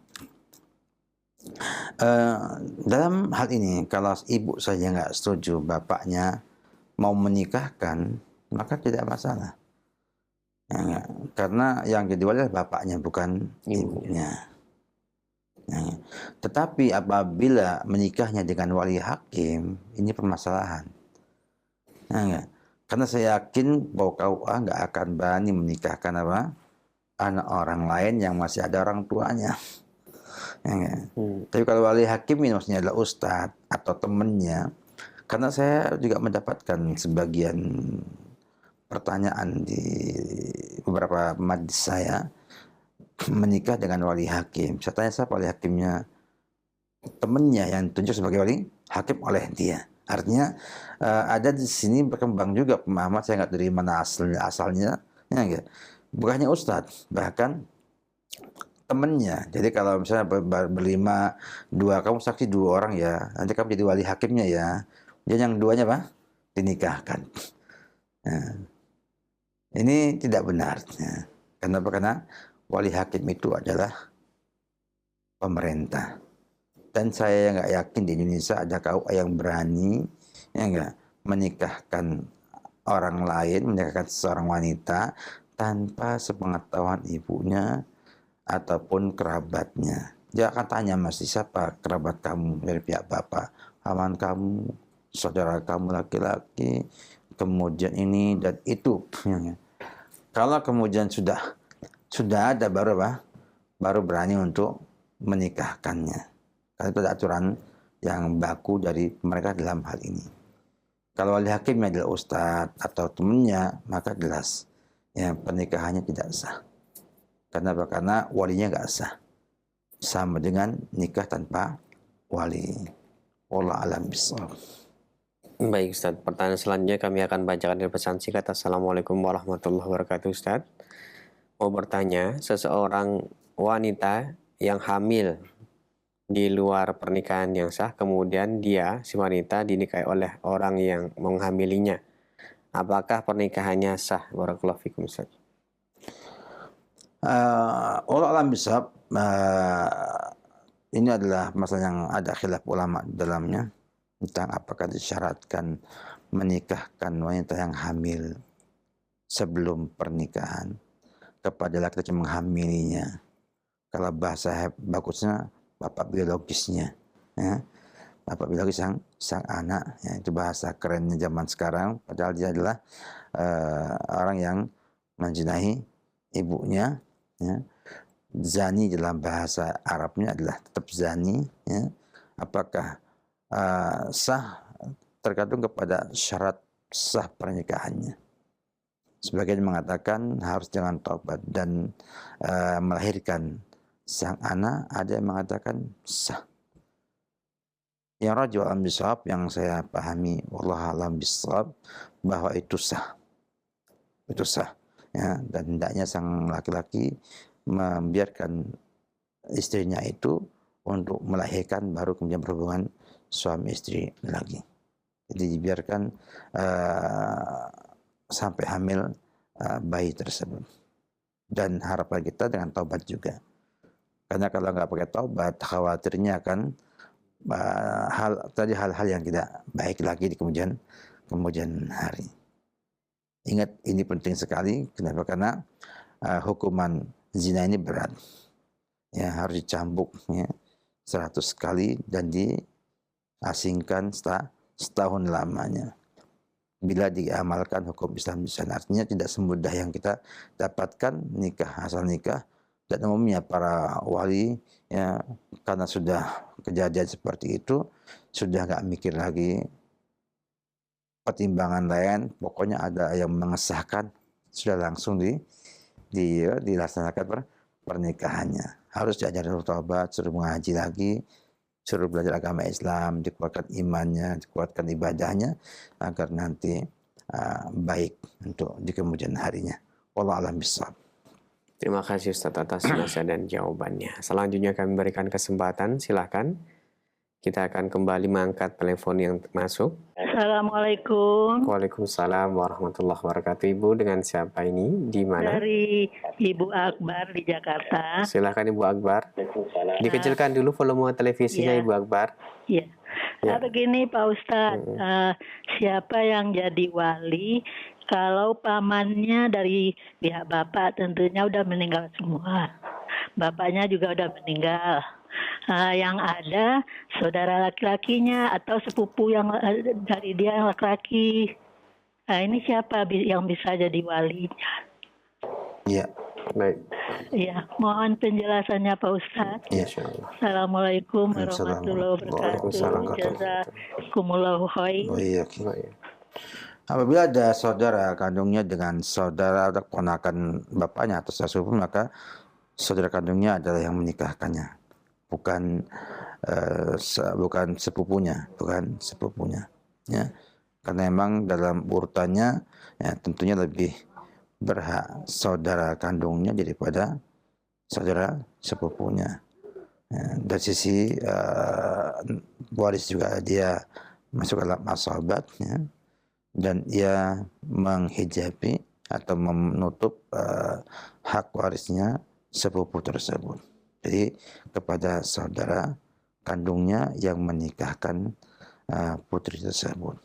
Dalam hal ini, kalau ibu saja nggak setuju bapaknya mau menikahkan, maka tidak masalah. Ya, karena yang kedua adalah bapaknya, bukan ibunya. Ya. Tetapi apabila menikahnya dengan wali hakim, ini permasalahan. Ya, karena saya yakin bahwa KUA nggak akan berani menikahkan anak orang lain yang masih ada orang tuanya. Ya. Tapi kalau wali hakim ini maksudnya adalah ustadz atau temannya, karena saya juga mendapatkan sebagian pertanyaan di beberapa majlis saya menikah dengan wali hakim. Saya tanya siapa wali hakimnya? Temannya yang ditunjuk sebagai wali hakim oleh dia. Artinya ada di sini berkembang juga pemahaman, saya nggak dari mana asalnya, ya nggak? Bukannya ustadz, bahkan temennya. Jadi kalau misalnya berlima, dua kamu saksi, dua orang ya, nanti kamu jadi wali hakimnya ya. Jadi yang duanya apa? Dinikahkan. Nah, ini tidak benar. Ya. Kenapa? Karena wali hakim itu adalah pemerintah. Dan saya nggak yakin di Indonesia ada KUA yang berani ya nggak menikahkan orang lain, menikahkan seorang wanita tanpa sepengetahuan ibunya ataupun kerabatnya. Dia akan tanya masih siapa kerabat kamu dari pihak bapak, paman kamu, saudara kamu laki-laki, kemudian ini dan itu. Kalau kemudian sudah ada baru apa? Baru berani untuk menikahkannya. Karena itu ada aturan yang baku dari mereka dalam hal ini. Kalau wali hakimnya adalah ustadz atau temannya, maka jelas ya pernikahannya tidak sah. Kenapa? Karena walinya nggak sah. Sama dengan nikah tanpa wali. Wallahu a'lam bishawab. Baik Ustaz, pertanyaan selanjutnya kami akan bacakan dari pesan singkat. Assalamualaikum warahmatullahi wabarakatuh Ustaz. Mau bertanya, seseorang wanita yang hamil di luar pernikahan yang sah, kemudian dia, si wanita, dinikahi oleh orang yang menghamilinya. Apakah pernikahannya sah? Barakallahu fikum Ustaz. Allah alam bishawab, ini adalah masalah yang ada khilaf ulama dalamnya tentang apakah disyaratkan menikahkan wanita yang hamil sebelum pernikahan kepada laki-laki yang menghamilinya. Kalau bahasa bagusnya bapak biologisnya, ya. Bapak biologis sang anak, ya, itu bahasa kerennya zaman sekarang. Padahal dia adalah orang yang menzinahi ibunya, ya. Zani dalam bahasa Arabnya adalah tetap zani, ya. Apakah sah tergantung kepada syarat sah pernikahannya. Sebagian mengatakan harus dengan taubat dan melahirkan sang anak, ada yang mengatakan sah. Yang rajih alam bishawab yang saya pahami, wallahu alam bishawab, bahwa itu sah. Itu sah. Ya, dan hendaknya sang laki-laki membiarkan istrinya itu untuk melahirkan baru kemudian berhubungan suami istri lagi. Jadi dibiarkan sampai hamil bayi tersebut. Dan harapan kita dengan taubat juga. Karena kalau nggak pakai taubat, khawatirnya akan hal-hal yang tidak baik lagi di kemudian hari. Ingat, ini penting sekali. Kenapa? Karena hukuman zina ini berat. Ya, harus dicambuk ya, 100 kali dan diasingkan setahun lamanya. Bila diamalkan hukum Islam di sana, artinya tidak semudah yang kita dapatkan nikah, asal nikah. Dan umumnya para wali ya, karena sudah kejadian seperti itu, sudah nggak mikir lagi pertimbangan lain, pokoknya ada yang mengesahkan, sudah langsung dilaksanakan pernikahannya. Harus diajarin taubat, suruh mengaji lagi, suruh belajar agama Islam, dikuatkan imannya, dikuatkan ibadahnya, agar nanti baik untuk di kemudian harinya. Wallahu a'lam bishawab. Terima kasih Ustaz atas nasihat dan jawabannya. Selanjutnya kami berikan kesempatan, silakan. Kita akan kembali mengangkat telepon yang masuk. Assalamualaikum. Waalaikumsalam warahmatullahi wabarakatuh. Ibu, dengan siapa ini? Di mana? Dari Ibu Akbar di Jakarta. Silakan Ibu Akbar. Dikecilkan dulu volume televisinya, Ya. Ibu Akbar. Iya. Ya. Begini Pak Ustadz, siapa yang jadi wali kalau pamannya dari pihak bapak tentunya udah meninggal semua. Bapaknya juga udah meninggal. Yang ada saudara laki-lakinya atau sepupu yang dari dia yang laki-laki. Ini siapa yang bisa jadi walinya? Iya. Baik. Iya, mohon penjelasannya Pak Ustadz. Iya. Insyaallah. Assalamualaikum warahmatullahi Waalaikumsalam. wabarakatuh. Jazakumullahu khair. Oh iya. Baik. Apabila ada saudara kandungnya dengan saudara atau ponakan bapaknya atau sepupu, maka saudara kandungnya adalah yang menikahkannya, bukan sepupunya, ya. Karena memang dalam urutannya ya, tentunya lebih berhak saudara kandungnya daripada saudara sepupunya. Ya, dari sisi waris juga dia masuk dalam asabat, ya, dan ia menghijabi atau menutup hak warisnya sepupu tersebut. Jadi kepada saudara kandungnya yang menikahkan putri tersebut.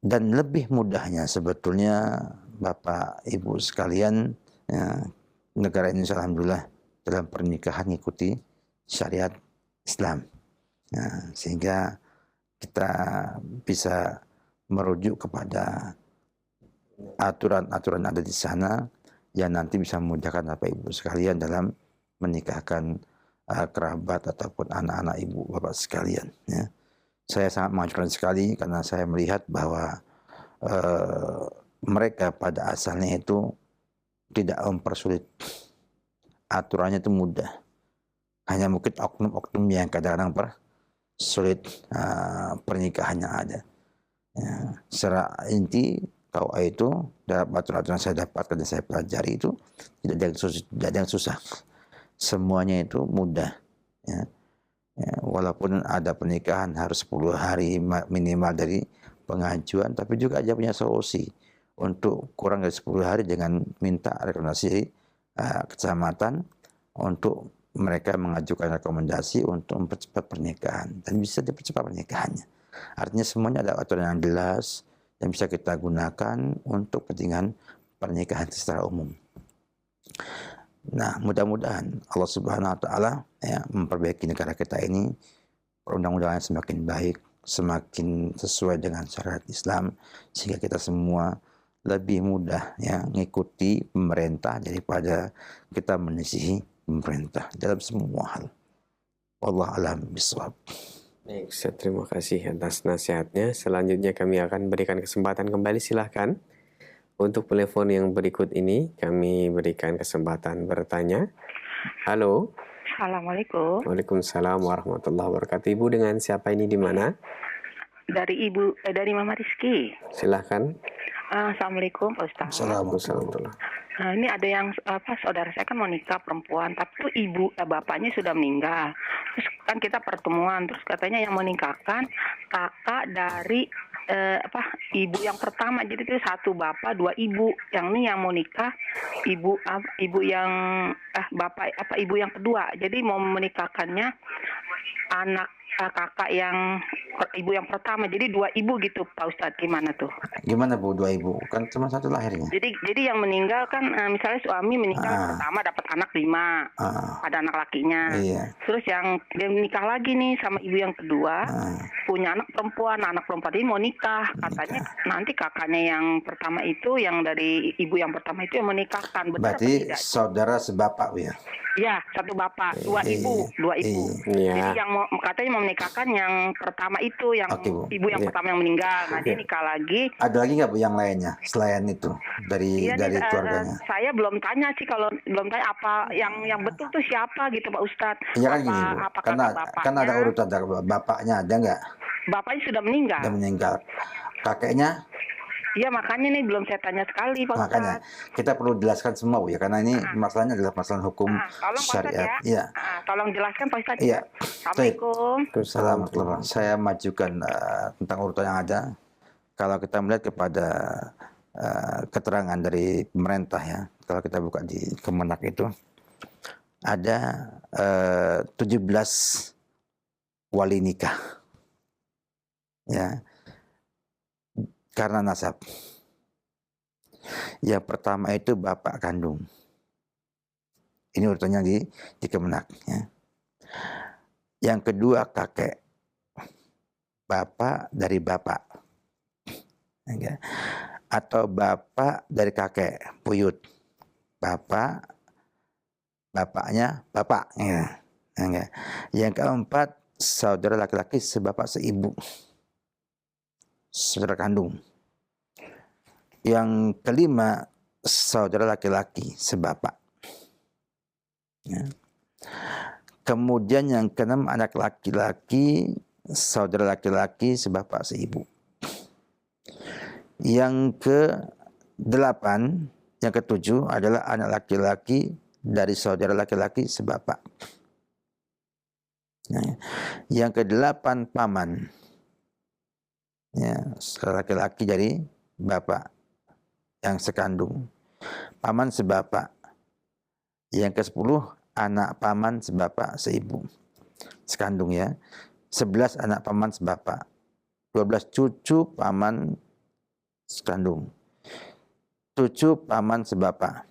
Dan lebih mudahnya sebetulnya Bapak Ibu sekalian, ya, negara Indonesia alhamdulillah dalam pernikahan mengikuti syariat Islam. Ya, sehingga kita bisa merujuk kepada aturan-aturan ada di sana yang nanti bisa memudahkan Bapak Ibu sekalian dalam menikahkan kerabat ataupun anak-anak ibu bapak sekalian. Ya. Saya sangat mengajukan sekali karena saya melihat bahwa mereka pada asalnya itu tidak mempersulit. Aturannya itu mudah. Hanya mungkin oknum-oknum yang kadang-kadang sulit pernikahannya ada. Ya, secara inti KUA itu dalam aturan-aturan saya dapatkan dan saya pelajari itu tidak ada yang susah. Semuanya itu mudah. Ya. Ya, walaupun ada pernikahan harus 10 hari minimal dari pengajuan, tapi juga aja punya solusi untuk kurang dari 10 hari dengan minta rekomendasi kecamatan untuk mereka mengajukan rekomendasi untuk mempercepat pernikahan dan bisa dipercepat pernikahannya. Artinya semuanya ada aturan yang jelas yang bisa kita gunakan untuk kepentingan pernikahan secara umum. Nah, mudah-mudahan Allah Subhanahu wa taala ya memperbaiki negara kita ini, perundang-undangan semakin baik, semakin sesuai dengan syariat Islam sehingga kita semua lebih mudah ya mengikuti pemerintah daripada kita menyisihi pemerintah dalam semua hal. Wallahu a'lam bishawab. Baik, Ustaz, terima kasih atas nasihatnya. Selanjutnya kami akan berikan kesempatan kembali, silahkan. Untuk telepon yang berikut ini, kami berikan kesempatan bertanya. Halo. Assalamualaikum. Waalaikumsalam warahmatullahi wabarakatuh. Ibu dengan siapa ini di mana? Dari Mama Rizky. Silahkan. Assalamualaikum Pak Ustaz. Assalamualaikum. Ini ada yang saudara saya kan mau nikah perempuan, tapi tuh bapaknya sudah meninggal. Terus kan kita pertemuan, terus katanya yang menikahkan kakak dari ibu yang pertama. Jadi itu satu bapak dua ibu. Yang ini yang mau nikah ibu yang ibu yang kedua. Jadi mau menikahkannya anak kakak yang ibu yang pertama. Jadi dua ibu gitu Pak Ustadz, gimana tuh? Gimana Bu, dua ibu? Kan cuma satu lahirnya. Jadi yang meninggal kan misalnya suami meninggal pertama dapat anak 5, ada anak lakinya. Iya. Terus yang dia menikah lagi nih sama ibu yang kedua, punya anak perempuan ini mau nikah. Katanya nanti kakaknya yang pertama itu, yang dari ibu yang pertama itu yang menikahkan. Benar Berarti apa tidak? saudara sebapak Bu ya? Ya, satu bapak, dua ibu. Iya. Jadi yang katanya mau menikahkan yang pertama itu, yang ibu yang pertama yang meninggal. Nah, dia nikah lagi. Ada lagi nggak Bu yang lainnya selain itu dari keluarganya? Saya belum tanya sih, kalau belum tanya apa yang betul tuh siapa gitu Pak Ustadz. Iya kan gini Bu, kan ada urutan bapaknya ada nggak? Bapaknya sudah meninggal. Sudah meninggal. Kakeknya? Iya, makanya nih belum saya tanya sekali Pak Ustadz. Makanya kita perlu jelaskan semua Bu ya, karena ini masalahnya adalah masalah hukum syariat. Ya. Tolong jelaskan Pak Ustadz. Iya. Assalamualaikum. Assalamualaikum. Saya majukan tentang urutan yang ada. Kalau kita melihat kepada keterangan dari pemerintah ya, kalau kita buka di Kemenak itu ada 17 wali nikah. Ya. Karena nasab. Yang pertama itu bapak kandung. Ini urutannya di Kemenak. Ya. Yang kedua kakek. Bapak dari bapak. Ya. Atau bapak dari kakek. Buyut. Bapaknya bapak. Ya. Ya. Yang keempat, saudara laki-laki sebapak seibu. Saudara kandung. Yang kelima, saudara laki-laki sebapak. Ya. Kemudian yang keenam, anak laki-laki saudara laki-laki sebapak seibu. Yang ke-8, yang ke-7 adalah anak laki-laki dari saudara laki-laki sebapak. Yang ke-8 paman, saudara laki-laki dari bapak yang sekandung. Paman sebapak. Yang ke-10 anak paman sebapak seibu. Sekandung ya. 11 anak paman sebapak. 12 cucu paman sekandung. 7 paman sebapak.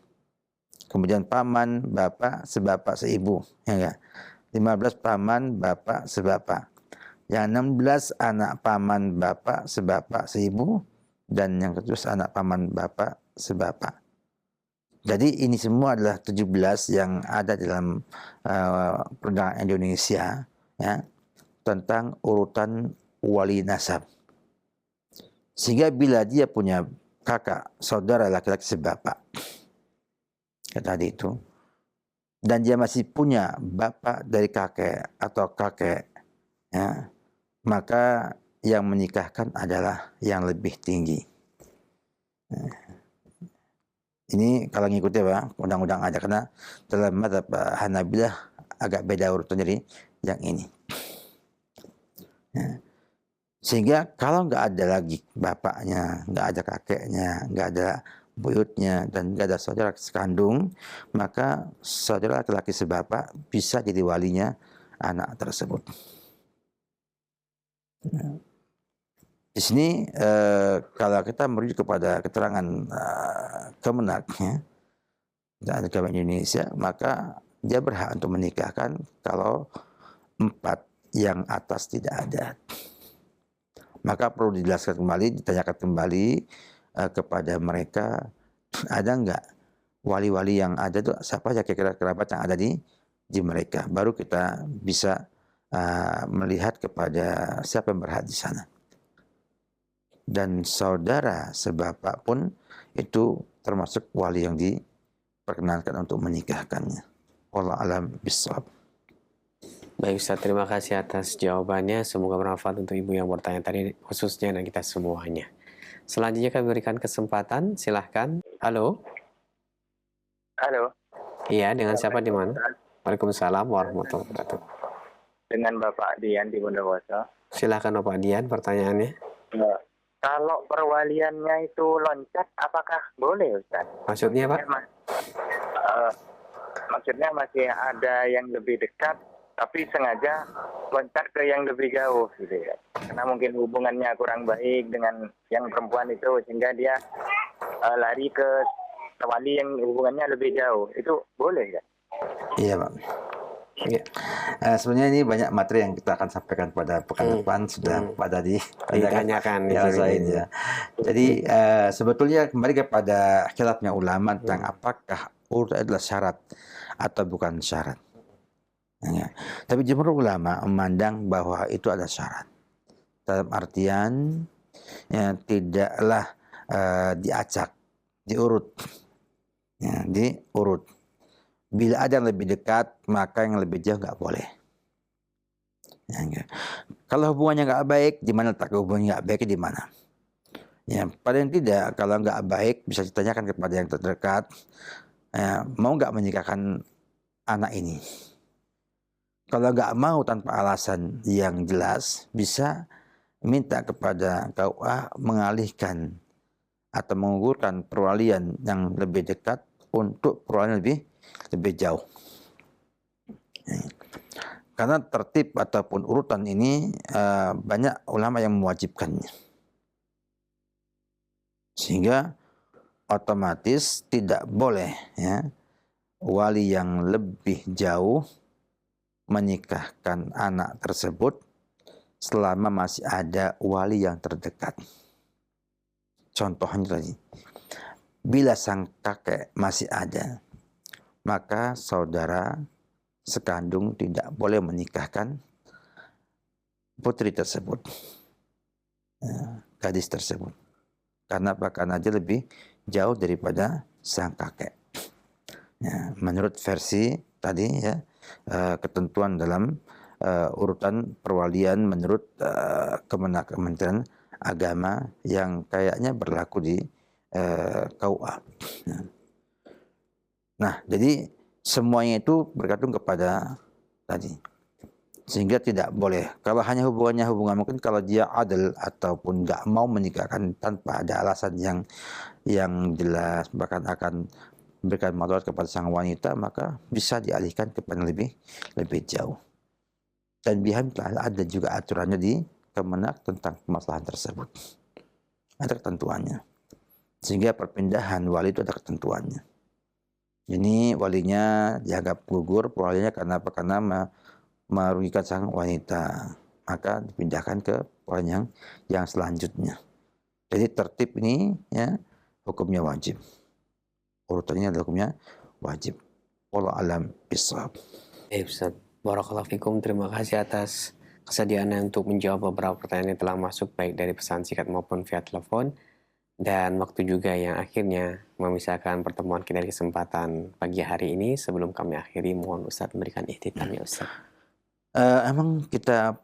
Kemudian paman bapak sebapak seibu. Ya enggak? 15 paman bapak sebapak. Yang 16 anak paman bapak sebapak seibu. Dan yang ke-17 anak paman bapak sebapak. Jadi ini semua adalah 17 yang ada dalam perundangan Indonesia ya, tentang urutan wali nasab. Sehingga bila dia punya kakak, saudara laki-laki sebapak, kayak tadi itu, dan dia masih punya bapak dari kakek atau kakek, ya, maka yang menikahkan adalah yang lebih tinggi. Ini kalau ngikuti Pak, undang-undang aja, karena dalam mazhab Hanabilah agak beda urutan dari yang ini. Ya. Sehingga kalau nggak ada lagi bapaknya, nggak ada kakeknya, nggak ada buyutnya, dan nggak ada saudara sekandung, maka saudara laki-laki sebapak bisa jadi walinya anak tersebut. Ya. Di sini kalau kita merujuk kepada keterangan Kemenak ya, dan agama Indonesia, maka dia berhak untuk menikahkan kalau 4 yang atas tidak ada. Maka perlu dijelaskan kembali, ditanyakan kembali kepada mereka, ada enggak wali-wali yang ada tuh, siapa aja kira-kira kerabat yang ada di mereka. Baru kita bisa melihat kepada siapa yang berhak di sana. Dan saudara sebapak pun itu termasuk wali yang diperkenankan untuk menikahkannya. Wallahu a'lam bishawab. Baik Ustaz, terima kasih atas jawabannya. Semoga bermanfaat untuk ibu yang bertanya tadi khususnya dan kita semuanya. Selanjutnya kami berikan kesempatan, silahkan. Halo. Halo. Iya, dengan siapa di mana? Waalaikumsalam warahmatullahi wabarakatuh. Dengan Bapak Dian di Bondowoso. Silahkan Bapak Dian, pertanyaannya. Kalau perwaliannya itu loncat, apakah boleh Ustaz? Maksudnya Pak? Maksudnya masih ada yang lebih dekat, tapi sengaja loncat ke yang lebih jauh gitu ya. Karena mungkin hubungannya kurang baik dengan yang perempuan itu, sehingga dia lari ke wali yang hubungannya lebih jauh. Itu boleh ya? Iya Pak. Ya. Sebenarnya ini banyak materi yang kita akan sampaikan pada pekan depan, sudah pada ditanyakan ya. Jadi sebetulnya kembali kepada khilafnya ulama tentang apakah urut adalah syarat atau bukan syarat. Ya. Tapi jumhur ulama memandang bahwa itu adalah syarat. Dalam artian ya, tidaklah diacak, diurut. Ya, diurut. Bila ada yang lebih dekat, maka yang lebih jauh nggak boleh. Ya, kalau hubungannya nggak baik, di mana letak hubungannya nggak baik, di mana? Ya, paling tidak kalau nggak baik bisa ditanyakan kepada yang terdekat, ya, mau nggak menikahkan anak ini? Kalau nggak mau tanpa alasan yang jelas, bisa minta kepada KUA mengalihkan atau mengugurkan perwalian yang lebih dekat untuk perwalian lebih jauh. Karena tertib ataupun urutan ini banyak ulama yang mewajibkannya. Sehingga otomatis tidak boleh ya, wali yang lebih jauh menikahkan anak tersebut selama masih ada wali yang terdekat. Contohnya tadi, bila sang kakek masih ada, maka saudara sekandung tidak boleh menikahkan putri tersebut, gadis tersebut. Karena bahkan aja lebih jauh daripada sang kakek. Ya, menurut versi tadi ya, ketentuan dalam urutan perwalian menurut Kementerian Agama yang kayaknya berlaku di KUA. Nah, jadi semuanya itu bergantung kepada tadi. Sehingga tidak boleh, kalau hanya hubungan mungkin kalau dia adil ataupun nggak mau menikahkan tanpa ada alasan yang jelas, bahkan akan memberikan mudarat kepada sang wanita, maka bisa dialihkan kepada lebih jauh. Dan bihamdillah ada juga aturannya di Kemenak tentang permasalahan tersebut. Ada ketentuannya. Sehingga perpindahan wali itu ada ketentuannya. Ini walinya dianggap gugur, walinya karena apa? Karena merugikan sang wanita. Maka dipindahkan ke wali yang selanjutnya. Jadi tertib ini ya hukumnya wajib. Urutannya adalah hukumnya wajib. Wallahu a'lam bishawab. Ustaz, barakallahu fikum. Terima kasih atas kesediaannya untuk menjawab beberapa pertanyaan yang telah masuk baik dari pesan singkat maupun via telepon. Dan waktu juga yang akhirnya memisahkan pertemuan kita di kesempatan pagi hari ini. Sebelum kami akhiri, mohon Ustaz memberikan ihtitam ya Ustaz. Emang kita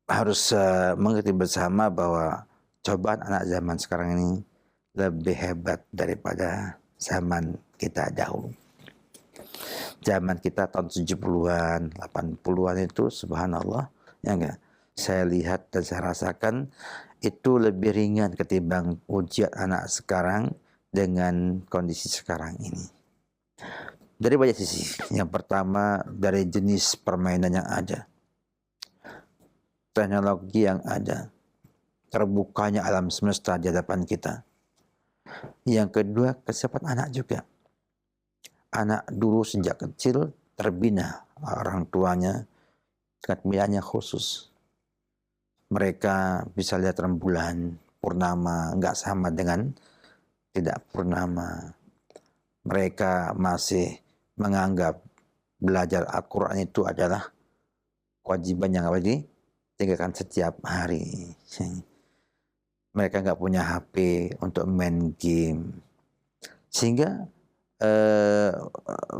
harus mengerti bersama bahwa cobaan anak zaman sekarang ini lebih hebat daripada zaman kita dahulu. Zaman kita tahun 70-an, 80-an itu subhanallah, ya enggak? Saya lihat dan saya rasakan itu lebih ringan ketimbang ujian anak sekarang dengan kondisi sekarang ini. Dari banyak sisi. Yang pertama dari jenis permainan yang ada. Teknologi yang ada. Terbukanya alam semesta di hadapan kita. Yang kedua, kesiapan anak juga. Anak dulu sejak kecil terbina orang tuanya dengan pilihannya khusus. Mereka bisa lihat rembulan, purnama, nggak sama dengan tidak purnama. Mereka masih menganggap belajar Al-Quran itu adalah kewajiban yang ditinggalkan setiap hari. Mereka nggak punya HP untuk main game. Sehingga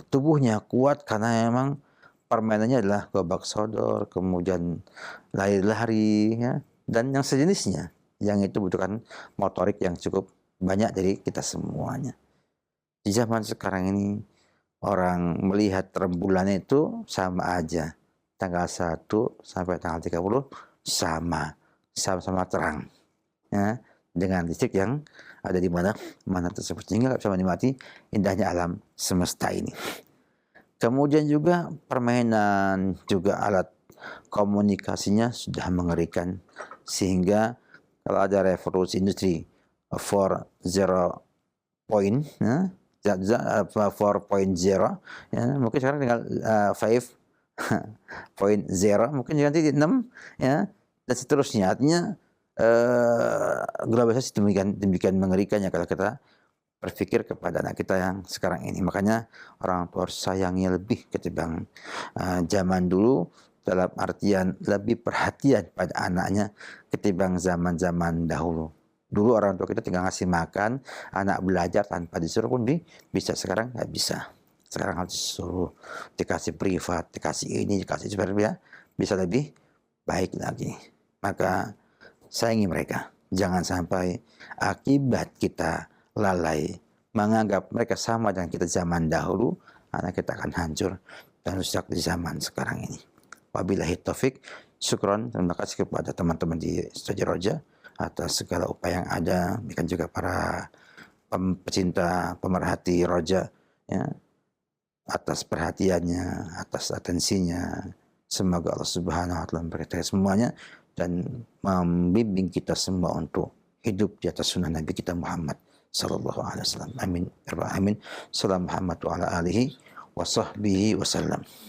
tubuhnya kuat karena memang permainannya adalah gobak sodor, kemudian lari-lari, ya, dan yang sejenisnya. Yang itu butuhkan motorik yang cukup banyak dari kita semuanya. Di zaman sekarang ini, orang melihat rembulan itu sama aja. Tanggal 1 sampai tanggal 30 sama-sama terang. Ya, dengan listrik yang ada di mana tersebut, sehingga bisa menikmati indahnya alam semesta ini. Kemudian juga permainan, juga alat komunikasinya sudah mengerikan, sehingga kalau ada revolusi industri 4.0 ya, mungkin sekarang tinggal 5.0, mungkin nanti 6 ya, dan seterusnya. Artinya globalisasi demikian mengerikannya kalau kita berpikir kepada anak kita yang sekarang ini. Makanya orang tua harus sayangi lebih ketimbang zaman dulu, dalam artian lebih perhatian pada anaknya ketimbang zaman-zaman dahulu. Dulu orang tua kita tinggal ngasih makan, anak belajar tanpa disuruh pun bisa. Sekarang nggak bisa. Sekarang harus disuruh, dikasih privat, dikasih ini, dikasih supaya bisa lebih baik lagi. Maka sayangi mereka. Jangan sampai akibat kita lalai menganggap mereka sama dengan kita zaman dahulu, anak kita akan hancur dan rusak di zaman sekarang ini. Wabillahi taufik. Syukron, terima kasih kepada teman-teman di Studio Roja atas segala upaya yang ada, demikian juga para pecinta, pemerhati Roja, ya, atas perhatiannya, atas atensinya. Semoga Allah Subhanahu wa taala memberkati semuanya dan membimbing kita semua untuk hidup di atas sunnah Nabi kita Muhammad sallallahu alaihi wasallam. Amin. Amin. Salam Muhammad wa ala alihi wa sahbihi wasallam.